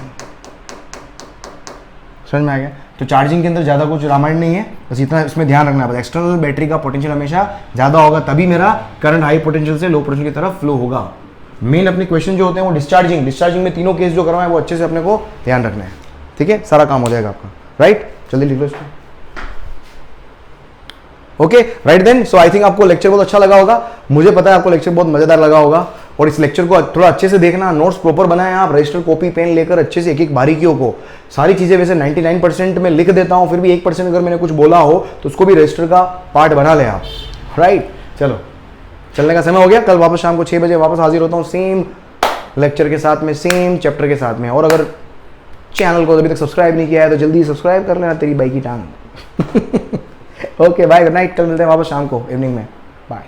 समझ में आ गया? तो चार्जिंग के अंदर ज़्यादा कुछ रामायण नहीं है, बस इतना इसमें ध्यान रखना है। एक्सटर्नल बैटरी का पोटेंशियल हमेशा ज़्यादा होगा, तभी मेरा करंट हाई पोटेंशियल से लो पोटेंशियल की तरफ फ्लो होगा। मेन अपने क्वेश्चन जो होते हैं वो डिस्चार्जिंग में तीनों केस जो करवाए वो अच्छे से अपने को ध्यान रखना है। ठीक है, सारा काम हो जाएगा आपका। राइट, जल्दी लिख लो इसको। Okay, right then. So I think आपको लेक्चर बहुत अच्छा लगा होगा, मुझे पता है आपको लेक्चर बहुत मजेदार लगा होगा। और इस लेक्चर को थोड़ा अच्छे से देखना, नोट्स प्रॉपर बनाए आप, रजिस्टर कॉपी पेन लेकर अच्छे से एक एक बारीकियों को, सारी चीजें वैसे 99% में लिख देता हूं, फिर भी 1% अगर मैंने कुछ बोला हो तो उसको भी रजिस्टर का पार्ट बना ले आप। राइट, चलो चलने का समय हो गया। कल वापस शाम को 6 बजे वापस हाजिर होता हूँ, सेम लेक्चर के साथ में, सेम चैप्टर के साथ में। और अगर चैनल को अभी तक सब्सक्राइब नहीं किया है तो जल्दी सब्सक्राइब कर लेना, तेरी बाई की टांग। Okay bye, good night. कल मिलते हैं वापस शाम को इवनिंग में। बाय।